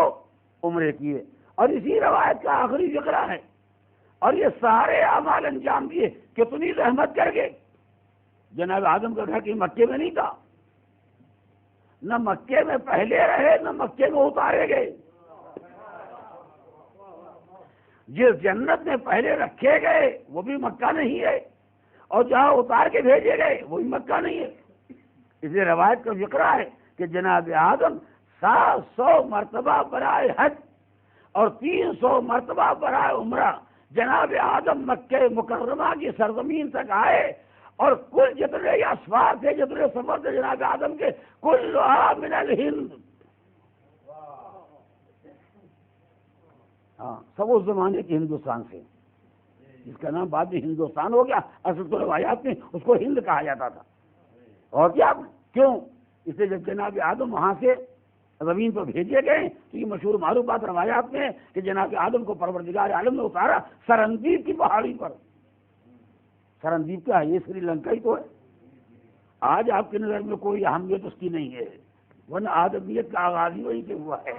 عمرے کیے. اور اسی روایت کا آخری فقرہ ہے. اور یہ سارے اعمال انجام دیے کتنی زحمت کر کے. جناب آدم کا گھر کہیں مکے میں نہیں تھا، نہ مکے میں پہلے رہے نہ مکے میں اتارے گئے. جس جنت میں پہلے رکھے گئے وہ بھی مکہ نہیں ہے، اور جہاں اتار کے بھیجے گئے وہ بھی مکہ نہیں ہے. اس لیے روایت کا ذکر ہے کہ جناب آدم 700 مرتبہ برائے حج اور 300 مرتبہ برائے عمرہ جناب آدم مکہ مکرمہ کی سرزمین تک آئے. اور کل جتنے اسفار تھے، جتنے سفر تھے جناب آدم کے، کلھا من الہند، ہاں سب اس زمانے کے ہندوستان سے، جس کا نام بعد میں ہندوستان ہو گیا. اصل تو روایات میں اس کو ہند کہا جاتا تھا. اور کیا کیوں؟ اس لیے جب جناب آدم وہاں سے زمین پر بھیجے گئے تو یہ مشہور معروف بات روایات میں ہے کہ جناب آدم کو پروردگار عالم نے اتارا سرندیپ کی پہاڑی پر. سرندیپ کا ہے یہ سری لنکا ہی تو ہے. آج آپ کی نظر میں کوئی اہمیت اس کی نہیں ہے، ورنہ آدمیت کا آغاز ہی وہیں سے ہوا ہے.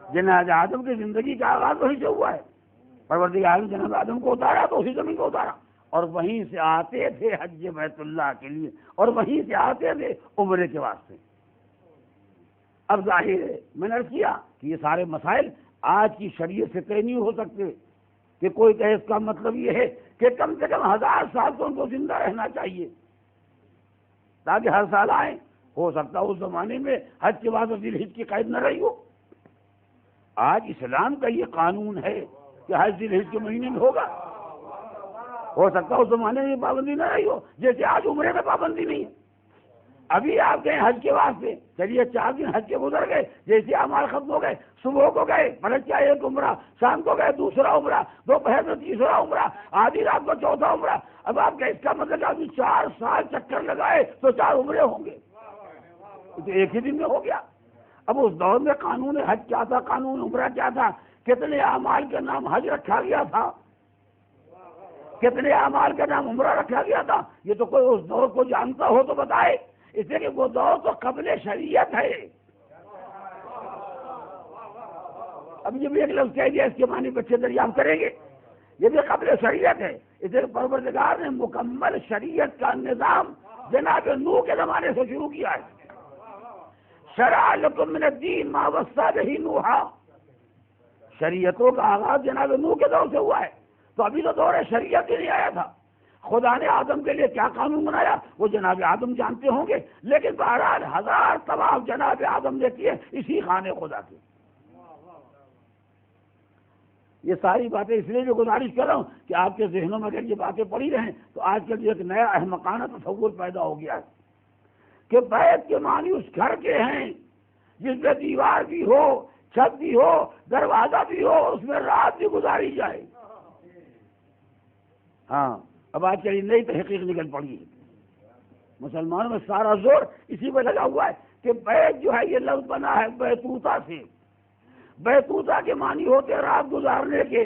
جناب آدم کی زندگی کا آغاز وہیں سے ہوا ہے. پروردگار نے جناب آدم کو اتارا تو اسی زمین کو اتارا، اور وہیں سے آتے تھے حج بیت اللہ کے لیے، اور وہیں سے آتے تھے عمرے کے واسطے. اب ظاہر ہے میں نے عرض کیا کہ یہ سارے مسائل آج کی شریعت سے طے نہیں ہو سکتے کہ کوئی کہے اس کا مطلب یہ ہے کہ کم سے کم 1000 سال تو ان کو زندہ رہنا چاہیے تاکہ ہر سال آئیں. ہو سکتا ہے اس زمانے میں حج کے بعد ذی الحج کی قید نہ رہی ہو. آج اسلام کا یہ قانون ہے کہ حج ذی الحج کے مہینے میں ہوگا. ہو سکتا ہے اس زمانے میں پابندی نہ رہی ہو، جیسے آج عمرے میں پابندی نہیں ہے. ابھی آپ گئے حج کے واسطے، چلیے 4 دن حج کے گزر گئے، جیسے اعمال ختم ہو گئے، صبح کو گئے پلٹ کے ایک عمرہ، شام کو گئے دوسرا عمرہ، دوپہر میں تیسرا عمرہ، آدھی رات کو چوتھا عمرہ. اب آپ کا اس کا مطلب آدمی 4 سال چکر لگائے تو 4 عمرے ہوں گے، تو ایک ہی دن میں ہو گیا. اب اس دور میں قانون حج کیا تھا، قانون عمرہ کیا تھا، کتنے اعمال کے نام حج رکھا گیا تھا، کتنے اعمال کا نام عمرہ رکھا گیا تھا، یہ تو کوئی اس دور کو جانتا ہو تو بتائے. اس لیے کہ وہ دور تو قبل شریعت ہے. اب یہ بھی ایک لفظ کہہ دیا، اس کے معنی بچے دریافت کریں گے، یہ بھی قبل شریعت ہے. اس لیے پروردگار نے مکمل شریعت کا نظام جناب نوح کے زمانے سے شروع کیا ہے. شرع لکم من الدین ما وصی بہ نوحا، شریعتوں کا آغاز جناب نوح کے دور سے ہوا ہے. تو ابھی تو دور شریعت ہی نہیں آیا تھا. خدا نے آدم کے لیے کیا قانون بنایا وہ جناب آدم جانتے ہوں گے، لیکن بہرحال 1000 طواف جناب آدم نے کیے اسی خانے خدا کے. یہ ساری باتیں اس لیے جو گزارش کر رہا ہوں کہ آپ کے ذہنوں میں اگر یہ باتیں پڑی رہیں تو آج کل جو ایک نیا احمقانہ تصور پیدا ہو گیا ہے کہ بیت کے معنی اس گھر کے ہیں جس میں دیوار بھی ہو، چھت بھی ہو، دروازہ بھی ہو، اس میں رات بھی گزاری جائے۔ ہاں، اب آج کل نئی تحقیق نکل پڑی ہے، مسلمانوں میں سارا زور اسی پہ لگا ہوا ہے کہ بیت جو ہے یہ لفظ بنا ہے بیتوتا سے، بیتوتا کے معنی ہوتے رات گزارنے کے،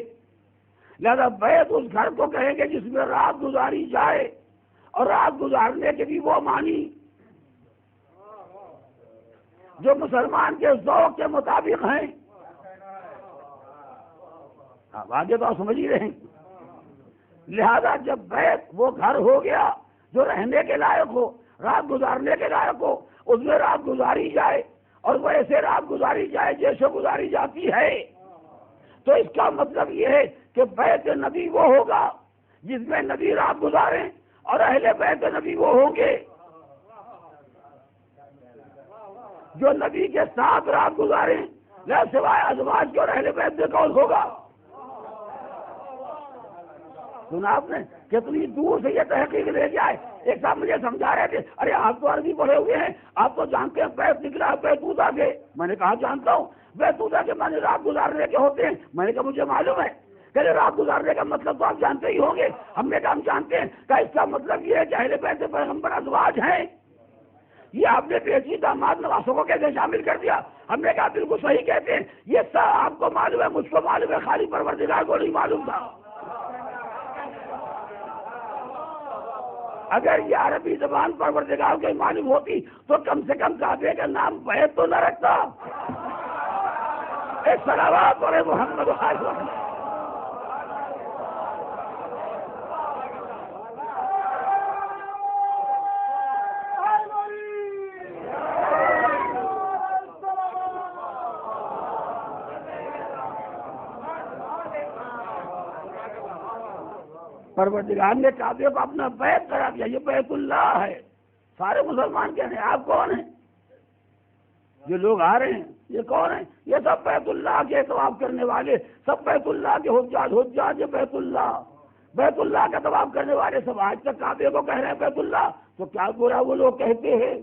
لہذا بیت اس گھر کو کہیں گے جس میں رات گزاری جائے، اور رات گزارنے کے بھی وہ معنی جو مسلمان کے ذوق کے مطابق ہیں۔ اب آگے تو آپ سمجھ ہی رہے ہیں۔ لہذا جب بیت وہ گھر ہو گیا جو رہنے کے لائق ہو، رات گزارنے کے لائق ہو، اس میں رات گزاری جائے اور وہ ایسے رات گزاری جائے جیسے گزاری جاتی ہے، تو اس کا مطلب یہ ہے کہ بیت نبی وہ ہوگا جس میں نبی رات گزاریں اور اہل بیت نبی وہ ہوں گے جو نبی کے ساتھ رات گزاریں، لا سوائے ازواج کے اور اہل بیت میں کون ہوگا؟ سنا آپ نے کتنی دور سے یہ تحقیق لے کے آئے۔ ایک صاحب مجھے سمجھا رہے تھے، ارے آپ تو عربی پڑھے ہوئے ہیں، آپ تو جانتے ہیں بیت نکلا بیتوتا کے۔ میں نے کہا جانتا ہوں، بیتوتا کے معنی رات گزارنے کے ہوتے ہیں۔ میں نے کہا مجھے معلوم ہے کہ رات گزارنے کا مطلب تو آپ جانتے ہی ہوں گے۔ ہم نے کہا ہم جانتے ہیں کہ اس کا مطلب یہ ہے کہ اہل بیت پیغمبر ازواج ہیں۔ یہ آپ نے بیٹی داماد نواسوں کو کیسے شامل کر دیا؟ ہم نے کہا بالکل صحیح کہتے ہیں، یہ سب آپ کو معلوم ہے، مجھ کو معلوم ہے، خالی پروردگار کو نہیں معلوم تھا۔ اگر یہ عربی زبان پروردگار کو معلوم ہوتی تو کم سے کم کعبے کا نام بیت تو نہ رکھتا۔ ایک صلوات پڑھے محمد پروردگار نے کعبے کو اپنا بیت کرا دیا، یہ بیت اللہ ہے۔ سارے مسلمان کہہ رہے ہیں آپ کون ہیں؟ جو لوگ آ رہے ہیں یہ کون ہیں؟ یہ سب بیت اللہ کے طواف کرنے والے، سب بیت اللہ کے حجاج، یہ بیت اللہ کا طواف کرنے والے سب آج تک کعبے کو کہہ رہے ہیں بیت اللہ، تو کیا برا وہ لوگ کہتے ہیں؟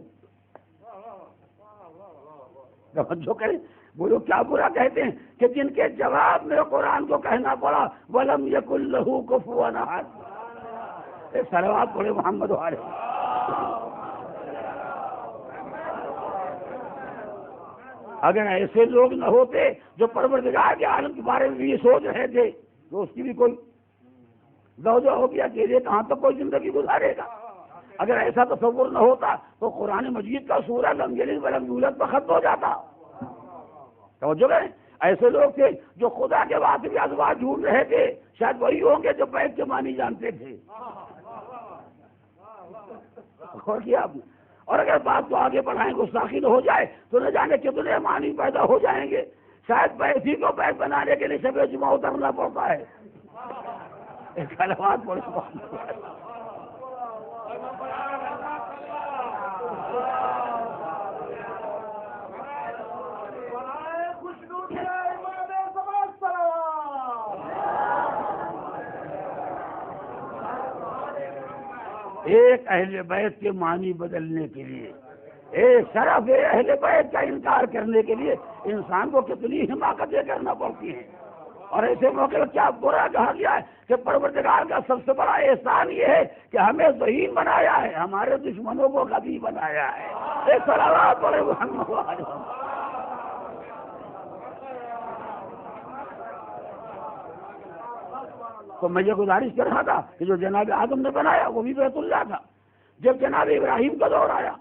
توجہ کریں، وہ لوگ کیا برا کہتے ہیں کہ جن کے جواب میں قرآن کو کہنا پڑا وَلَمْ يَكُنْ لَهُ كُفُوًا أَحَدٌ۔ ایک صلوات پڑھے محمد علیہ۔ اگر ایسے لوگ نہ ہوتے جو پروردگار کے عالم کے بارے میں بھی یہ سوچ رہے تھے تو اس کی بھی کوئی زوجہ ہو گیا کہ یہ کہاں تک کوئی زندگی گزارے گا۔ اگر ایسا تصور نہ ہوتا تو قرآن مجید کا سورہ لم یلد ولم یولد پر ختم ہو جاتا۔ توجہ کریں، ایسے لوگ تھے جو خدا کے واسطے بھی ازواج ڈھونڈ رہے تھے، شاید وہی ہوں گے جو بیت کے معنی جانتے تھے۔ اور کیا آپ نے؟ اور اگر بات کو آگے بڑھائیں گستاخی نہ ہو جائے تو نہ جانے کتنے معنی پیدا ہو جائیں گے۔ شاید بیت ہی کو بیت بنانے کے لیے شب جمعہ اترنا پڑتا ہے۔ ایک کلمات پڑھ ایک اہل بیت کے معنی بدلنے کے لیے، ایک شرف اہل بیت کا انکار کرنے کے لیے انسان کو کتنی حماقتیں کرنا پڑتی ہیں۔ اور ایسے موقع پر کیا برا کہا گیا ہے کہ پروردگار کا سب سے بڑا احسان یہ ہے کہ ہمیں ذہین بنایا ہے، ہمارے دشمنوں کو غبی بنایا ہے۔ ایک صلوات پڑھے محمد علیہ۔ تو میں یہ گزارش کر رہا تھا کہ جو جناب آدم نے بنایا وہ بھی بیت اللہ تھا۔ جب جناب ابراہیم کا دور آیا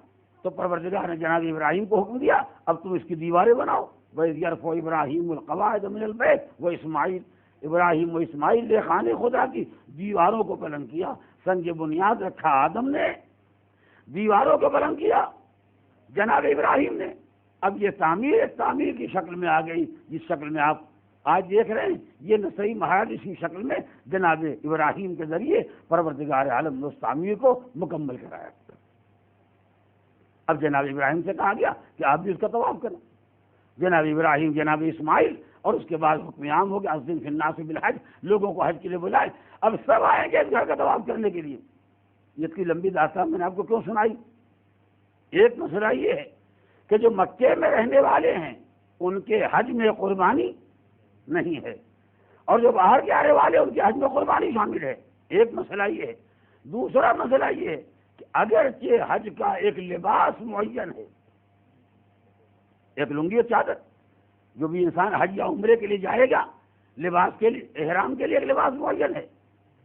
تو پروردگار نے جناب ابراہیم کو حکم دیا اب تم اس کی دیواریں بناؤ۔ وَإِذْ يَرْفَعُ إِبْرَاهِيمُ الْقَوَاعِدَ مِنَ الْبَيْتِ وَإِسْمَاعِيلُ، ابراہیم و اسماعیل نے خانے خدا کی دیواروں کو بلند کیا۔ سنگ بنیاد رکھا آدم نے، دیواروں کو بلند کیا جناب ابراہیم نے۔ اب یہ تعمیر کی شکل میں آ گئی، جس شکل میں آپ آج دیکھ رہے ہیں۔ یہ نسائی محاذ اسی شکل میں جناب ابراہیم کے ذریعے پروردگار عالم نے اس تعمیر کو مکمل کرایا۔ اب جناب ابراہیم سے کہا گیا کہ آپ بھی اس کا طواف کریں۔ جناب ابراہیم، جناب اسماعیل اور اس کے بعد حکم عام ہو گیا اذن فی الناس بالحج، لوگوں کو حج کے لیے بلائے. اب سب آئیں گے اس گھر کا طواف کرنے کے لیے. یہ اتنی لمبی داستان میں نے آپ کو کیوں سنائی؟ ایک مسئلہ یہ ہے کہ جو مکے میں رہنے والے ہیں ان کے حج میں قربانی نہیں ہے، اور جو باہر کے آنے والے ان کے حج میں قربانی شامل ہے. ایک مسئلہ یہ ہے. دوسرا مسئلہ یہ ہے کہ اگرچہ حج کا ایک لباس معین ہے، ایک لنگی اور چادر، جو بھی انسان حج یا عمرے کے لیے جائے گا لباس کے لیے، احرام کے لیے ایک لباس معین ہے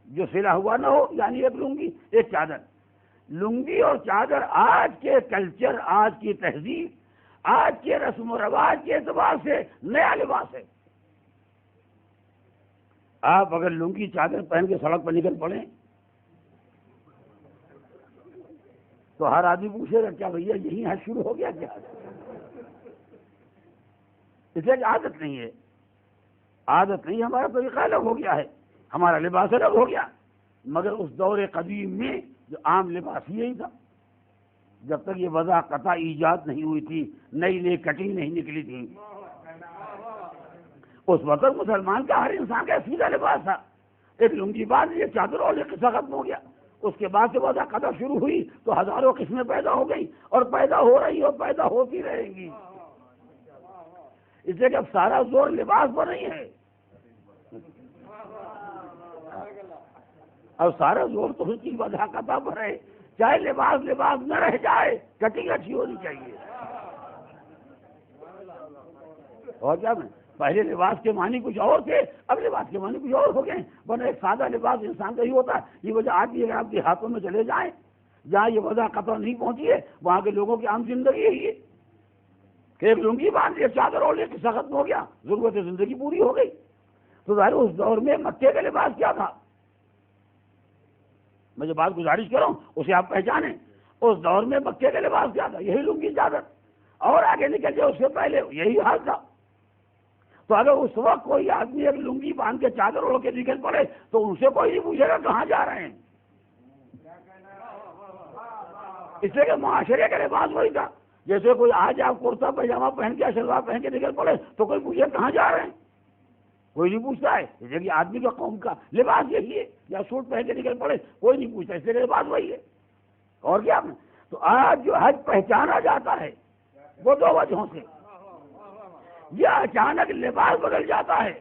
جو سلا ہوا نہ ہو، یعنی ایک لنگی ایک چادر. لنگی اور چادر آج کے کلچر، آج کی تہذیب، آج کے رسم و رواج کے اعتبار سے نیا لباس ہے. آپ اگر لنگی چادر پہن کے سڑک پر نکل پڑیں تو ہر آدمی پوچھے گا کیا بھیا یہی حج شروع ہو گیا کیا؟ اس لیے عادت نہیں ہے، عادت نہیں، ہمارا طریقہ الگ ہو گیا ہے، ہمارا لباس الگ ہو گیا. مگر اس دور قدیم میں جو عام لباس یہی تھا، جب تک یہ وضع قطع ایجاد نہیں ہوئی تھی، نئی نئی کٹنگ نہیں نکلی تھی. اس وقت مسلمان کا ہر انسان کا سیدھا لباس تھا، ایک لنگی بعد یہ چادر اور یہ قصہ ختم ہو گیا. اس کے بعد سے وضع قطع شروع ہوئی تو ہزاروں قسمیں پیدا ہو گئی اور پیدا ہو رہی اور پیدا ہوتی رہیں گی. اس لیے کہ اب سارا زور لباس پر نہیں ہے، اب سارا زور تو اس کی وضع قطع پر ہے. چاہے لباس لباس نہ رہ جائے، کٹنگ اچھی ہونی چاہیے. اور کیا میں پہلے لباس کے معنی کچھ اور تھے، اب لباس کے معنی کچھ اور ہو گئے. ورنہ ایک سادہ لباس انسان کا ہی ہوتا ہے. یہ وجہ آج بھی اگر آپ دیہاتوں میں چلے جائیں جہاں یہ وضع قطع نہیں پہنچی ہے، وہاں کے لوگوں کی عام زندگی یہی ہے کہ ایک لنگی باندھ ایک چادر اور ایک قصہ ختم ہو گیا، ضرورت زندگی پوری ہو گئی. تو ظاہر اس دور میں مکے کا لباس کیا تھا؟ میں جو بات گزارش کر رہا ہوں اسے آپ پہچانیں. اس دور میں مکے کا لباس کیا تھا؟ یہی لنگی چادر. اور آگے نکل جائے اس سے پہلے یہی حال تھا. تو اگر اس وقت کوئی آدمی ایک لنگی باندھ کے چادر اوڑھ کے نکل پڑے تو ان سے کوئی نہیں پوچھے گا کہاں جا رہے ہیں. اس لیے کہ معاشرے کا لباس وہی تھا. جیسے کوئی آج آپ کرتا پاجامہ پہن کے شلوار پہن کے نکل پڑے تو کوئی پوچھے کہاں جا رہے ہیں، کوئی نہیں پوچھتا ہے. جیسے کہ آدمی کا قوم کا لباس یہی ہے، یا سوٹ پہن کے نکل پڑے کوئی نہیں پوچھتا، اس لیے لباس وہی ہے. اور کیا؟ تو آج جو حج پہچانا جاتا ہے وہ دو وجہوں سے. یہ اچانک لباس بدل جاتا ہے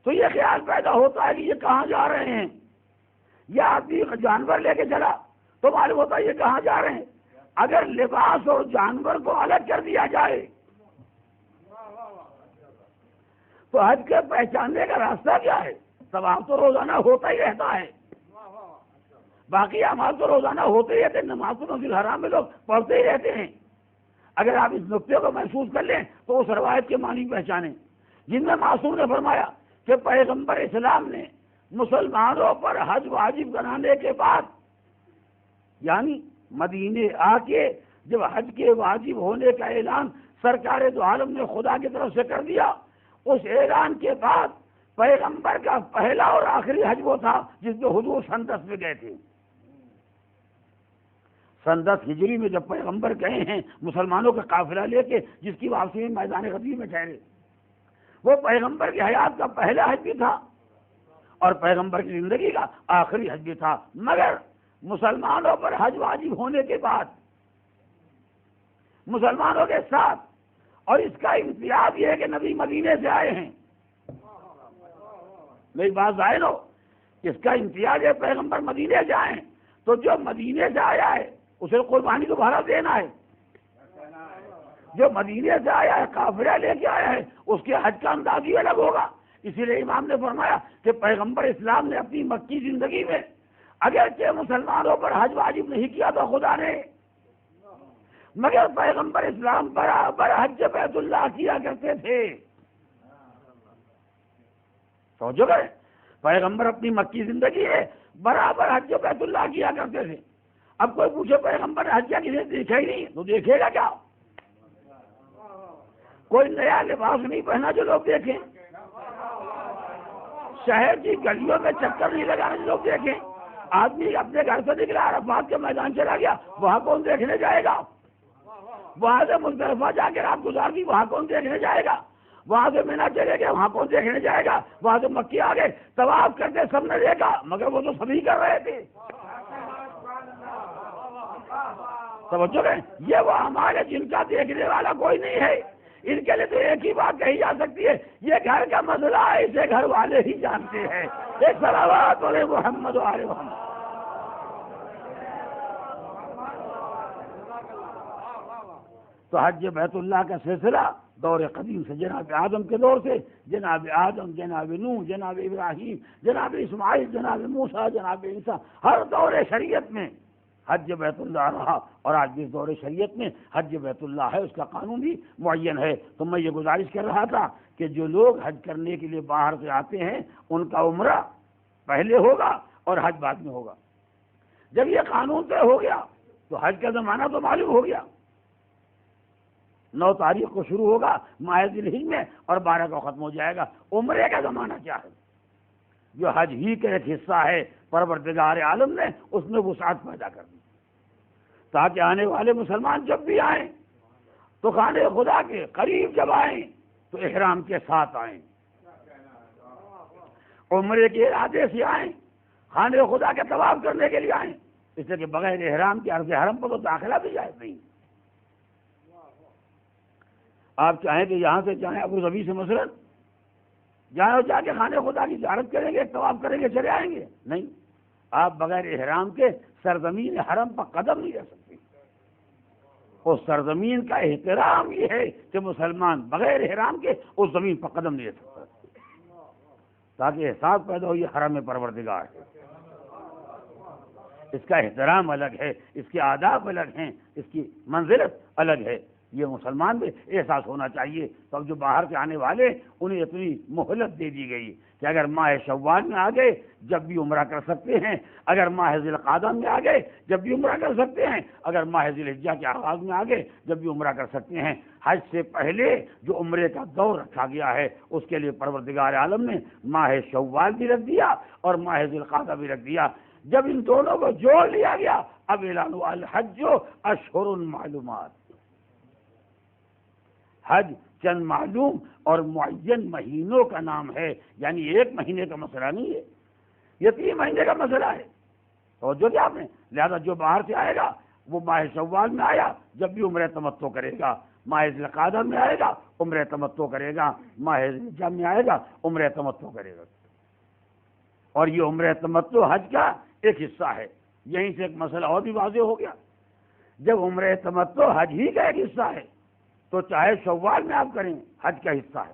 تو یہ خیال پیدا ہوتا ہے کہ یہ کہاں جا رہے ہیں. یا آدمی جانور لے کے چلا تو معلوم ہوتا ہے یہ کہاں جا رہے ہیں. اگر لباس اور جانور کو الگ کر دیا جائے تو حج کے پہچاننے کا راستہ کیا ہے؟ طواف تو روزانہ ہوتا ہی رہتا ہے، باقی اعمال تو روزانہ ہوتے ہی رہتے ہیں، نماز تو مسجد الحرام میں لوگ پڑھتے ہی رہتے ہیں. اگر آپ اس نقطے کو محسوس کر لیں تو اس روایت کے معنی پہچانیں جن میں معصوم نے فرمایا کہ پیغمبر اسلام نے مسلمانوں پر حج واجب بنانے کے بعد، یعنی مدینے آ کے جب حج کے واجب ہونے کا اعلان سرکار دو عالم نے خدا کی طرف سے کر دیا، اس اعلان کے بعد پیغمبر کا پہلا اور آخری حج وہ تھا جس میں حضور سن 10 میں گئے تھے. سن 10 ہجری میں جب پیغمبر گئے ہیں مسلمانوں کا قافلہ لے کے، جس کی واپسی میں میدان غدیر میں ٹھہرے، وہ پیغمبر کی حیات کا پہلا حج بھی تھا اور پیغمبر کی زندگی کا آخری حج بھی تھا. مگر مسلمانوں پر حج واجب ہونے کے بعد مسلمانوں کے ساتھ، اور اس کا امتیاز یہ ہے کہ نبی مدینے سے آئے ہیں. میری بات ظاہر ہو، اس کا امتیاز ہے پیغمبر مدینے سے آئے ہیں تو جو مدینے سے آیا ہے اسے قربانی تو بھارا دینا ہے. جو مدینے سے آیا ہے قافلہ لے کے آیا ہے اس کے حج کا انداز ہی الگ ہوگا. اسی لیے امام نے فرمایا کہ پیغمبر اسلام نے اپنی مکی زندگی میں اگرچہ مسلمانوں پر حج واجب نہیں کیا تھا خدا نے، مگر پیغمبر اسلام برابر حج بیت اللہ کیا کرتے تھے. سمجھو گئے؟ پیغمبر اپنی مکی زندگی ہے برابر حج بیت اللہ کیا کرتے تھے. اب کوئی پوچھے پیغمبر حج کیا کسی نے دیکھا ہی نہیں تو دیکھے گا کیا؟ کوئی نیا لباس نہیں پہنا جو لوگ دیکھیں، شہر کی گلیوں میں چکر نہیں لگانے جو لوگ دیکھیں. آدمی اپنے گھر سے نکلا عرفات کے میدان چلا گیا، وہاں کون دیکھنے جائے گا؟ وہاں سے مزدلفہ جا کے رات گزار دی، وہاں کون دیکھنے جائے گا؟ وہاں سے مینا چلے گئے، وہاں کون دیکھنے جائے گا؟ وہاں سے مکی آ گئے، طواف کرتے سب نے دیکھا، مگر وہ تو سبھی کر رہے تھے۔ توجہ ہے، یہ وہ ہمارے جن کا دیکھنے والا کوئی نہیں ہے، ان کے لیے تو ایک ہی بات کہی جا سکتی ہے، یہ گھر کا مسئلہ ہے، اسے گھر والے ہی جانتے ہیں۔ ایک صلوات علی محمد و آل محمد۔ تو حج بیت اللہ کا سلسلہ دور قدیم سے، جناب آدم کے دور سے، جناب آدم، جناب نوح، جناب ابراہیم، جناب اسماعیل، جناب موسیٰ، جناب عیسیٰ، ہر دور شریعت میں حج بیت اللہ رہا، اور آج بھی اس دور شریعت میں حج بیت اللہ ہے، اس کا قانون بھی معین ہے۔ تو میں یہ گزارش کر رہا تھا کہ جو لوگ حج کرنے کے لیے باہر سے آتے ہیں، ان کا عمرہ پہلے ہوگا اور حج بعد میں ہوگا۔ جب یہ قانون طے ہو گیا تو حج کا زمانہ تو معلوم ہو گیا، 9 تاریخ کو شروع ہوگا ماہ ذی الحجہ میں اور 12 کو ختم ہو جائے گا۔ عمرے کا زمانہ کیا ہے؟ جو حج ہی کا ایک حصہ ہے، پروردگار عالم نے اس میں وسعت پیدا کر دی، تاکہ آنے والے مسلمان جب بھی آئیں تو خانے خدا کے قریب جب آئیں تو احرام کے ساتھ آئیں، عمرے کے ارادے سے آئیں، خانے خدا کے طواف کرنے کے لیے آئیں، اس لیے کہ بغیر احرام کے عرض حرم پر تو داخلہ بھی جائز نہیں۔ آپ چاہیں کہ یہاں سے جائیں ابو ظبی سے مثلا جائیں اور جا کے خانے خدا کی زیارت کریں گے، طواف کریں گے، چلے آئیں گے؟ نہیں، آپ بغیر احرام کے سرزمین حرم پر قدم نہیں رکھ سکتے۔ اس سرزمین کا احترام یہ ہے کہ مسلمان بغیر احرام کے اس زمین پر قدم نہیں رکھ سکتا، تاکہ احساس پیدا ہو یہ حرم پروردگار ہے، اس کا احترام الگ ہے، اس کے آداب الگ ہیں، اس کی منزلت الگ ہے، یہ مسلمان میں احساس ہونا چاہیے۔ تو اب جو باہر سے آنے والے انہیں اتنی مہلت دے دی گئی کہ اگر ماہ شوال میں آ گئے جب بھی عمرہ کر سکتے ہیں، اگر ماہ ذی القعدہ میں آ گئے جب بھی عمرہ کر سکتے ہیں، اگر ماہ ذی الحجہ کے آغاز میں آ گئے جب بھی عمرہ کر سکتے ہیں۔ حج سے پہلے جو عمرے کا دور رکھا گیا ہے اس کے لیے پروردگار عالم نے ماہ شوال بھی رکھ دیا اور ماہ ذی القعدہ بھی رکھ دیا۔ جب ان دونوں کو جوڑ لیا گیا اب اعلان الحج اشہر معلومات، حج چند معلوم اور معین مہینوں کا نام ہے، یعنی ایک مہینے کا مسئلہ نہیں ہے، یہ 3 مہینے کا مسئلہ ہے۔ تو جو آپ نے لہذا جو باہر سے آئے گا وہ ماہ شوال میں آیا جب بھی عمرہ تمتع کرے گا، ماہ ذی القعدہ میں آئے گا عمرہ تمتع کرے گا، ماہ ذی الحجہ میں آئے گا عمرہ تمتع کرے گا۔ اور یہ عمرہ تمتع حج کا ایک حصہ ہے۔ یہیں سے ایک مسئلہ اور بھی واضح ہو گیا، جب عمرہ تمتع حج ہی کا ایک حصہ ہے تو چاہے شوال میں آپ کریں حج کا حصہ ہے،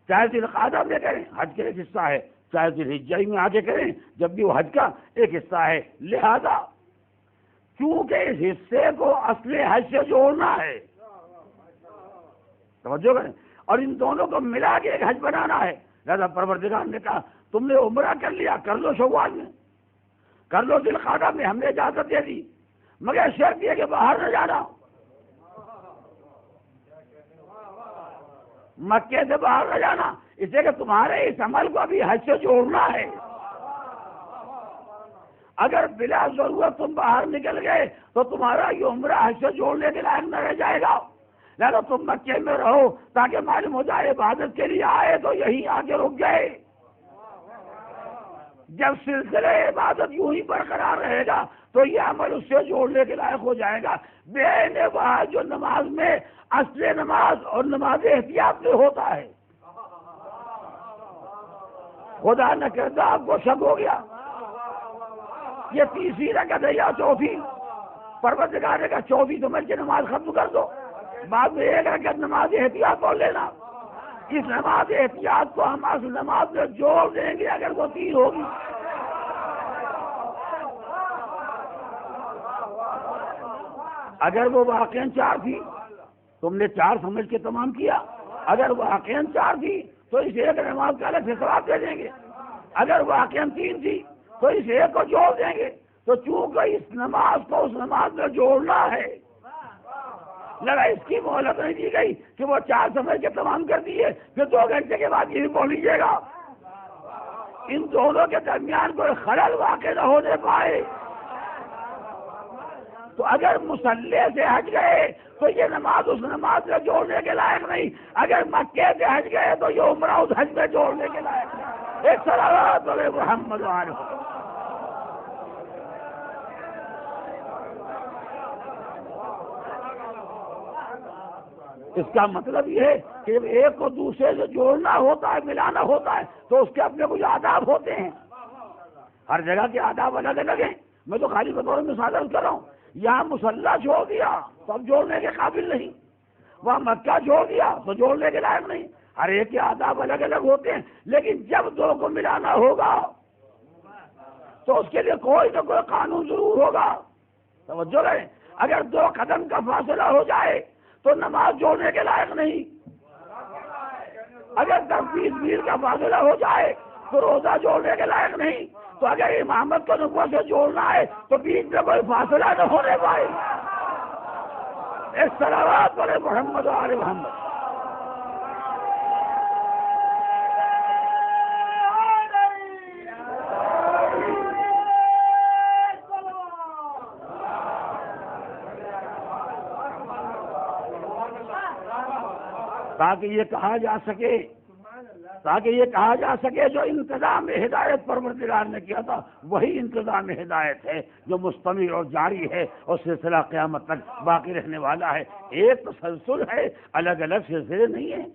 چاہے ذی القعدہ میں کریں حج کا ایک حصہ ہے، چاہے ذی الحجہ میں آ کے کریں جب بھی وہ حج کا ایک حصہ ہے۔ لہذا کیونکہ اس حصے کو اصل حج سے جوڑنا ہے، توجہ کریں، اور ان دونوں کو ملا کے ایک حج بنانا ہے، لہذا پروردگار نے کہا تم نے عمرہ کر لیا، کر لو شوال میں، کر لو ذی القعدہ میں، ہم نے اجازت دے دی، مگر شرط یہ کہ باہر نہ جانا، مکے سے باہر نہ جانا، اس لیے کہ تمہارے اس عمل کو ابھی حج سے جوڑنا ہے۔ اگر بلا ضرورت تم باہر نکل گئے تو تمہارا یہ عمرہ حج سے جوڑنے کے لائق نہ رہ جائے گا، لہذا تم مکے میں رہو تاکہ معلوم ہو جائے عبادت کے لیے آئے تو یہیں آ کے رک گئے۔ جب سلسلہ عبادت یوں ہی برقرار رہے گا تو یہ عمل اس سے جوڑنے کے لائق ہو جائے گا۔ بے نواز جو نماز میں اصل نماز اور نماز احتیاط میں ہوتا ہے، خدا نہ کرتا آپ کو شک ہو گیا یہ 3ری رکعت ہے یا 4تھی، پروردگار نے کہا 4تھی سمجھ کے نماز ختم کر دو، بعد میں 1 رکعت نماز احتیاط پڑھ لینا۔ اس نماز احتیاط کو ہم اصل نماز میں جوڑ دیں گے اگر وہ 3 ہوگی۔ اگر وہ واقعاً 4 تھی تم نے 4 سمجھ کے تمام کیا، اگر واقعاً 4 تھی تو اس 1 نماز کا الگ سے ثواب دے دیں گے، اگر واقعاً 3 تھی تو اس 1 کو جوڑ دیں گے۔ تو چونکہ اس نماز کو اس نماز میں جوڑنا ہے لگا اس کی مہلت نہیں دی گئی کہ وہ 4 سمجھ کے تمام کر دیے پھر 2 گھنٹے کے بعد یہ بھی پڑھ لیجیے گا، ان دونوں کے درمیان کوئی خلل واقع نہ ہونے پائے۔ تو اگر مصلی سے ہٹ گئے تو یہ نماز اس نماز سے جوڑنے کے لائق نہیں، اگر مکے سے ہٹ گئے تو یہ عمرہ اس حج میں جوڑنے کے لائق نہیں۔ ایک صلوات علی محمد علیہ۔ اس کا مطلب یہ ہے کہ جب ایک کو دوسرے سے جوڑنا ہوتا ہے، ملانا ہوتا ہے، تو اس کے اپنے کچھ آداب ہوتے ہیں۔ ہر جگہ کے آداب الگ الگ ہیں۔ میں تو خالی بطور مثال عرض کر رہا ہوں، یہاں مصلی چھوڑ دیا تو اب جوڑنے کے قابل نہیں، وہاں مکہ چھوڑ دیا تو جوڑنے کے لائق نہیں۔ ہر ایک کے آداب الگ الگ ہوتے ہیں، لیکن جب دو کو ملانا ہوگا تو اس کے لیے کوئی نہ کوئی قانون ضرور ہوگا۔ توجہ کریں، اگر 2 قدم کا فاصلہ ہو جائے تو نماز جوڑنے کے لائق نہیں، اگر 10-20 میل کا فاصلہ ہو جائے تو روزہ جوڑنے کے لائق نہیں، تو اگر امامت کو نبوت سے جوڑنا ہے تو بیچ میں کوئی فاصلہ نہ ہونے پائے۔ ایک صلوات علی محمد علی محمد۔ تاکہ یہ کہا جا سکے جو انتظام ہدایت پروردگار نے کیا تھا وہی انتظام ہدایت ہے جو مستمر اور جاری ہے اور سلسلہ قیامت تک باقی رہنے والا ہے۔ ایک تسلسل ہے، الگ الگ سلسلے نہیں ہیں،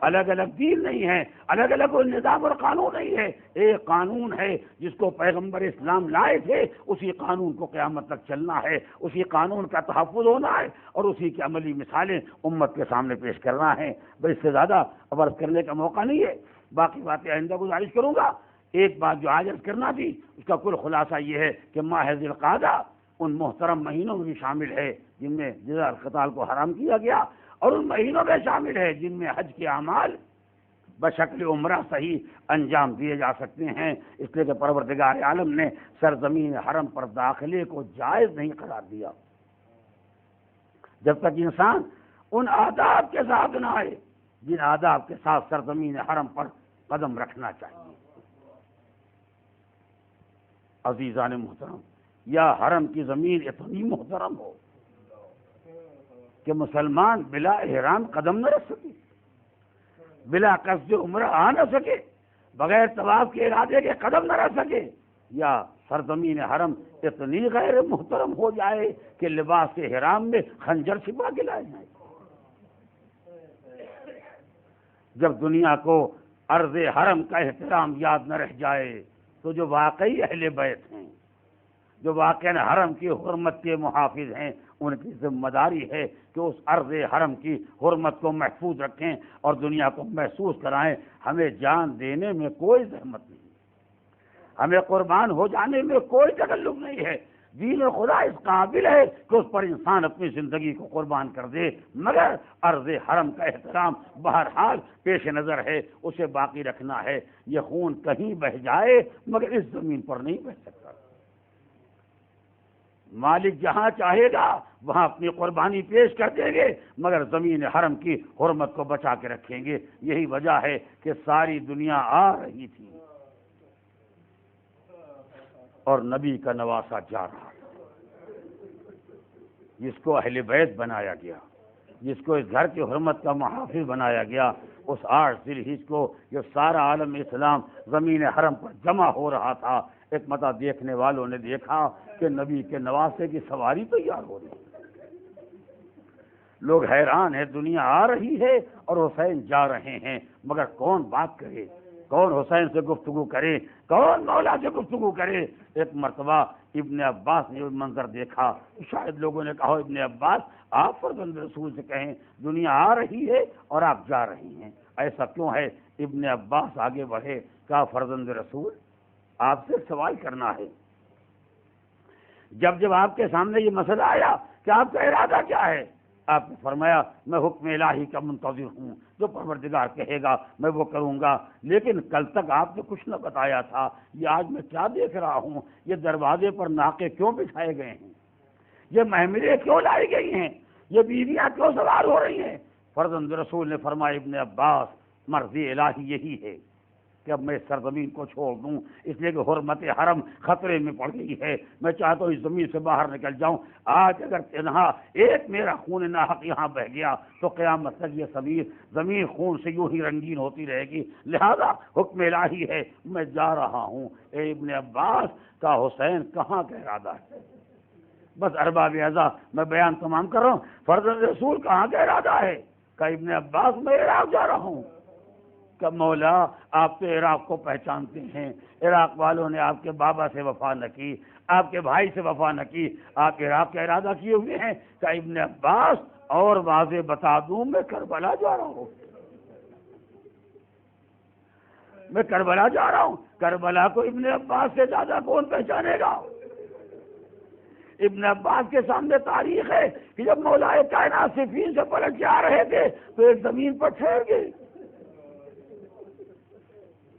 الگ الگ دین نہیں ہے، الگ الگ کوئی نظام اور قانون نہیں ہے۔ ایک قانون ہے جس کو پیغمبر اسلام لائے تھے، اسی قانون کو قیامت تک چلنا ہے، اسی قانون کا تحفظ ہونا ہے اور اسی کی عملی مثالیں امت کے سامنے پیش کرنا ہے۔ بس اس سے زیادہ اب عرض کرنے کا موقع نہیں ہے، باقی باتیں آئندہ گزارش کروں گا۔ ایک بات جو آج عرض کرنا تھی اس کا کل خلاصہ یہ ہے کہ ماہ ذی القعدہ ان محترم مہینوں میں بھی شامل ہے جن میں جزا القتال کو حرام کیا گیا، اور ان مہینوں میں شامل ہے جن میں حج کے اعمال بشکل عمرہ صحیح انجام دیے جا سکتے ہیں، اس لیے کہ پروردگار عالم نے سرزمین حرم پر داخلے کو جائز نہیں قرار دیا جب تک انسان ان آداب کے ساتھ نہ آئے جن آداب کے ساتھ سرزمین حرم پر قدم رکھنا چاہیے۔ عزیزان محترم، یا حرم کی زمین اتنی محترم ہو کہ مسلمان بلا احرام قدم نہ رکھ سکے، بلا قصد عمرہ آ نہ سکے، بغیر طواف کے ارادے کے قدم نہ رکھ سکے، یا سرزمین حرم اتنی غیر محترم ہو جائے کہ لباس کے احرام میں خنجر چھپا کے لائے جائے۔ جب دنیا کو عرض حرم کا احترام یاد نہ رہ جائے تو جو واقعی اہل بیت ہیں، جو واقعی حرم کی حرمت کے محافظ ہیں، ان کی ذمہ داری ہے کہ اس عرض حرم کی حرمت کو محفوظ رکھیں اور دنیا کو محسوس کرائیں ہمیں جان دینے میں کوئی زحمت نہیں، ہمیں قربان ہو جانے میں کوئی تکلف نہیں ہے۔ دین خدا اس قابل ہے کہ اس پر انسان اپنی زندگی کو قربان کر دے، مگر عرض حرم کا احترام بہرحال پیش نظر ہے، اسے باقی رکھنا ہے۔ یہ خون کہیں بہہ جائے مگر اس زمین پر نہیں بہہ سکتا۔ مالک جہاں چاہے گا وہاں اپنی قربانی پیش کر دیں گے، مگر زمین حرم کی حرمت کو بچا کے رکھیں گے۔ یہی وجہ ہے کہ ساری دنیا آ رہی تھی اور نبی کا نواسہ جا رہا تھا، جس کو اہل بیت بنایا گیا، جس کو اس گھر کی حرمت کا محافظ بنایا گیا۔ اس 8 ذی الحجہ کو جب سارا عالم اسلام زمین حرم پر جمع ہو رہا تھا، ایک مرتبہ دیکھنے والوں نے دیکھا کہ نبی کے نواسے کی سواری تیار ہو رہی ہے۔ لوگ حیران ہیں، دنیا آ رہی ہے اور حسین جا رہے ہیں، مگر کون بات کرے، کون حسین سے گفتگو کرے، کون مولا سے گفتگو کرے۔ ایک مرتبہ ابن عباس نے منظر دیکھا، شاید لوگوں نے کہا ابن عباس آپ فرزند رسول سے کہیں دنیا آ رہی ہے اور آپ جا رہی ہیں، ایسا کیوں ہے؟ ابن عباس آگے بڑھے، کہا فرزند رسول آپ سے سوال کرنا ہے، جب آپ کے سامنے یہ مسئلہ آیا کہ آپ کا ارادہ کیا ہے؟ آپ نے فرمایا میں حکم الہی کا منتظر ہوں، جو پروردگار کہے گا میں وہ کروں گا، لیکن کل تک آپ نے کچھ نہ بتایا تھا، یہ آج میں کیا دیکھ رہا ہوں، یہ دروازے پر ناکے کیوں بچھائے گئے ہیں، یہ محملیں کیوں لائی گئی ہیں، یہ بیویاں کیوں سوار ہو رہی ہیں؟ فرزند رسول نے فرمایا ابن عباس مرضی الہی یہی ہے کہ اب میں اس سرزمین کو چھوڑ دوں، اس لیے کہ حرمت حرم خطرے میں پڑ گئی ہے، میں چاہتا ہوں اس زمین سے باہر نکل جاؤں۔ آج اگر تنہا ایک میرا خون ناحق یہاں بہ گیا تو قیامت تک یہ زمین خون سے یوں ہی رنگین ہوتی رہے گی، لہذا حکم الہی ہے میں جا رہا ہوں۔ اے ابن عباس کا حسین کہاں کا ارادہ ہے؟ بس ارباب اعضاء میں بیان تمام کر رہا ہوں، فرزند رسول کہاں کا ارادہ ہے؟ کہ ابن عباس میں عراق جا رہا ہوں۔ کہ مولا آپ تو عراق کو پہچانتے ہیں، عراق والوں نے آپ کے بابا سے وفا نہ کی، آپ کے بھائی سے وفا نہ کی، آپ عراق کا ارادہ کیے ہوئے ہیں۔ کہ ابن عباس اور واضح بتا دوں میں کربلا جا رہا ہوں، میں کربلا جا رہا ہوں۔ کربلا کو ابن عباس سے زیادہ کون پہچانے گا؟ ابن عباس کے سامنے تاریخ ہے کہ جب مولا کائنات صفین سے پلٹ کے آ رہے تھے تو ایک زمین پر ٹھہر گئے،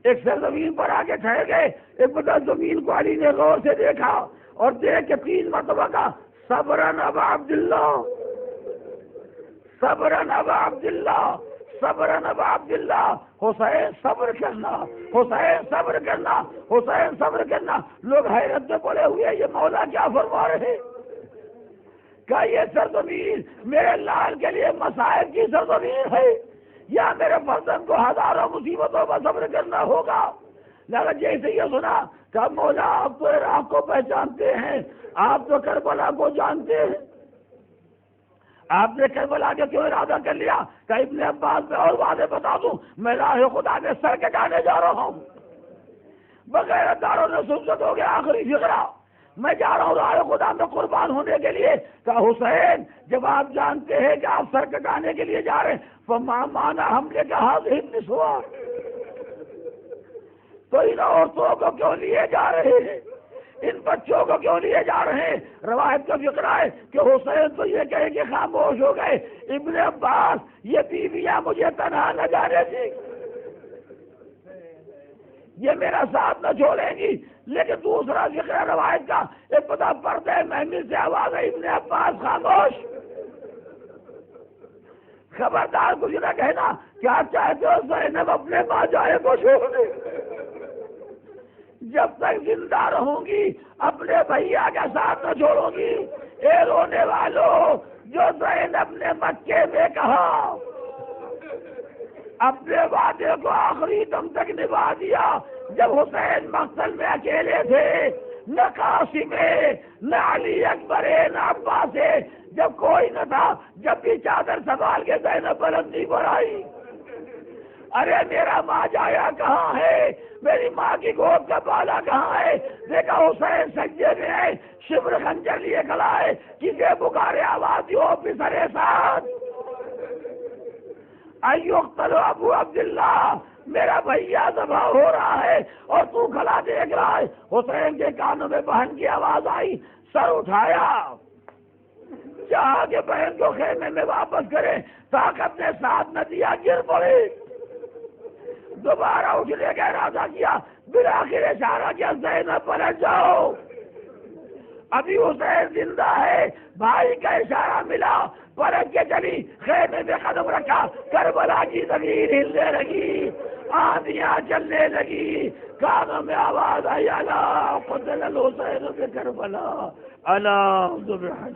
ایک سرزمین پر آگے ٹھہر گئے۔ ایک مدد زمین کو علی نے غور سے دیکھا اور دیکھ کے 3 مرتبہ کہا صبرن ابا عبداللہ، صبرن ابا عبداللہ، صبرن ابا عبداللہ، حسین صبر کرنا، حسین صبر کرنا، حسین صبر کرنا۔ لوگ حیرت سے پڑے ہوئے یہ مولا کیا فرما رہے؟ کیا یہ سرزمین میرے لال کے لیے مصائب کی سرزمین ہے یا میرے فرزند کو ہزاروں مصیبتوں کا صبر کرنا ہوگا؟ لہذا جیسے یہ سنا کہ مولا آپ تو عراق کو پہچانتے ہیں، آپ تو کربلا کو جانتے ہیں، آپ نے کربلا کے کیوں ارادہ کر لیا؟ کہ ابن عباس میں اور واضح بتا دوں میں راہ خدا کے سر کٹانے جا رہا ہوں۔ بغیر داروں نے سنت ہو گیا آخری فقرہ، میں جا رہا ہوں راہ خدا میں قربان ہونے کے لیے۔ کہ حسین جب آپ جانتے ہیں کہ آپ سر کٹانے کے لیے جا رہے ہیں فما مانا ہم نے کہا نسوان، تو ان عورتوں کو کیوں لیے جا رہے ہیں، ان بچوں کو کیوں لیے جا رہے ہیں؟ روایت کا فکر ہے کہ حسین تو یہ کہے کہ خاموش ہو گئے، ابن عباس یہ بیویاں مجھے تنہا نہ جانے تھی، یہ میرا ساتھ نہ چھوڑیں گی۔ لیکن دوسرا ذکر روایت کا ایک پتہ پردہ محمل سے آواز ہے ابن عباس خاموش، خبردار کچھ نہ کہنا۔ کیا چاہتے ہو زینب اپنے ماں جائے کو چھوڑ دے؟ جب تک زندہ رہوں گی اپنے بھیا کا ساتھ نہ چھوڑوں گی۔ اے رونے والوں، جو زینب نے مکے میں کہا اپنے وعدے کو آخری دم تک نبھا دیا۔ جب حسین مقتل میں اکیلے تھے، نہ قاسم ہے، نہ علی اکبر ہے، نہ عباس ہے، جب کوئی نہ تھا، جب بھی چادر سنبھال کے زینب بلندی پر آئی، ارے میرا ماں جایا کہاں ہے، میری ماں کی گود کا بالا کہاں ہے؟ دیکھا حسین سجدے میں ہے، شبر خنجر لیے کھڑا ہے، کسے پکارے آواز دیو پسرے ساتھ ایوقتل ابو عبداللہ، میرا بھیا ذبح ہو رہا ہے اور تو کھڑا دیکھ رہا ہے۔ حسین کے کانوں میں بہن کی آواز آئی، سر اٹھایا، چاہا کہ بہن کو خیمے میں واپس کرے، طاقت نے ساتھ نہ دیا، گر پڑے، دوبارہ اٹھنے کا ارادہ کیا، بالآخر اشارہ کیا زینب پلٹ جاؤ، ابھی حسین زندہ ہے۔ بھائی کا اشارہ ملا، پلٹ کے چلی، خیمے میں قدم رکھا، کربلا کی زمین ہلنے لگی، آندیاں چلنے لگی، کانوں میں آواز آئی الا قتل الحسین بکربلا الا ذبح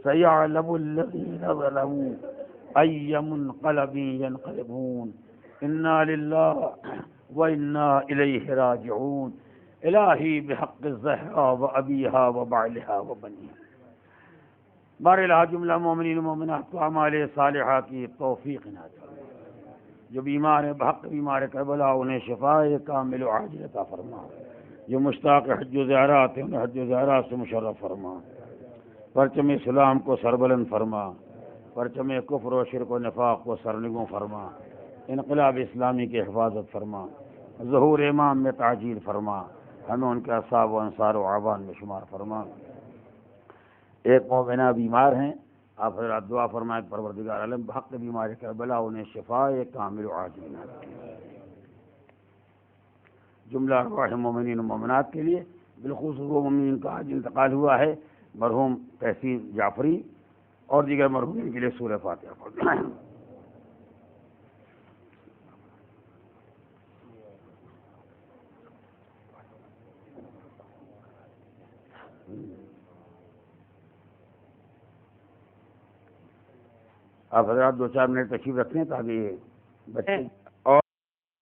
سيعلم الذين ظلموا أي منقلب ينقلبون إنا لله وإنا إليه راجعون الہی بحق الزہرا و ابیہا و بعلہا و بنیہا۔ بہرحال جملہ مومنین و مومنات کو اعمال صالحہ کی توفیق عنایت فرما، جو بیمار ہیں بحق بیمار کربلا انہیں شفاء کامل و عاجل عطا فرما، جو مشتاق حج و زیارات ہیں انہیں حج و زیارات سے مشرف فرما، پرچم اسلام کو سربلند فرما، پرچم کفر و شرک و نفاق کو سرنگوں فرما، انقلاب اسلامی کی حفاظت فرما، ظہور امام میں تعجیل فرما، ہمیں ان کے اصحاب و انصار و اعوان میں شمار فرما۔ ایک مومنہ بیمار ہیں، آپ حضرات دعا فرمائیں پروردگار عالم بحق بیمار کربلا انہیں شفاء کامل و عاجل عنایت فرما۔ جملہ ارواح مومنین و مومنات کے لیے بالخصوص وہ مومنین کا آج انتقال ہوا ہے، مرحوم تحسین جعفری اور دیگر مرحومین کے لیے سورہ فاتحہ پڑھیں۔ آپ حضرات 2-4 منٹ تشریف رکھیں تاکہ یہ بچے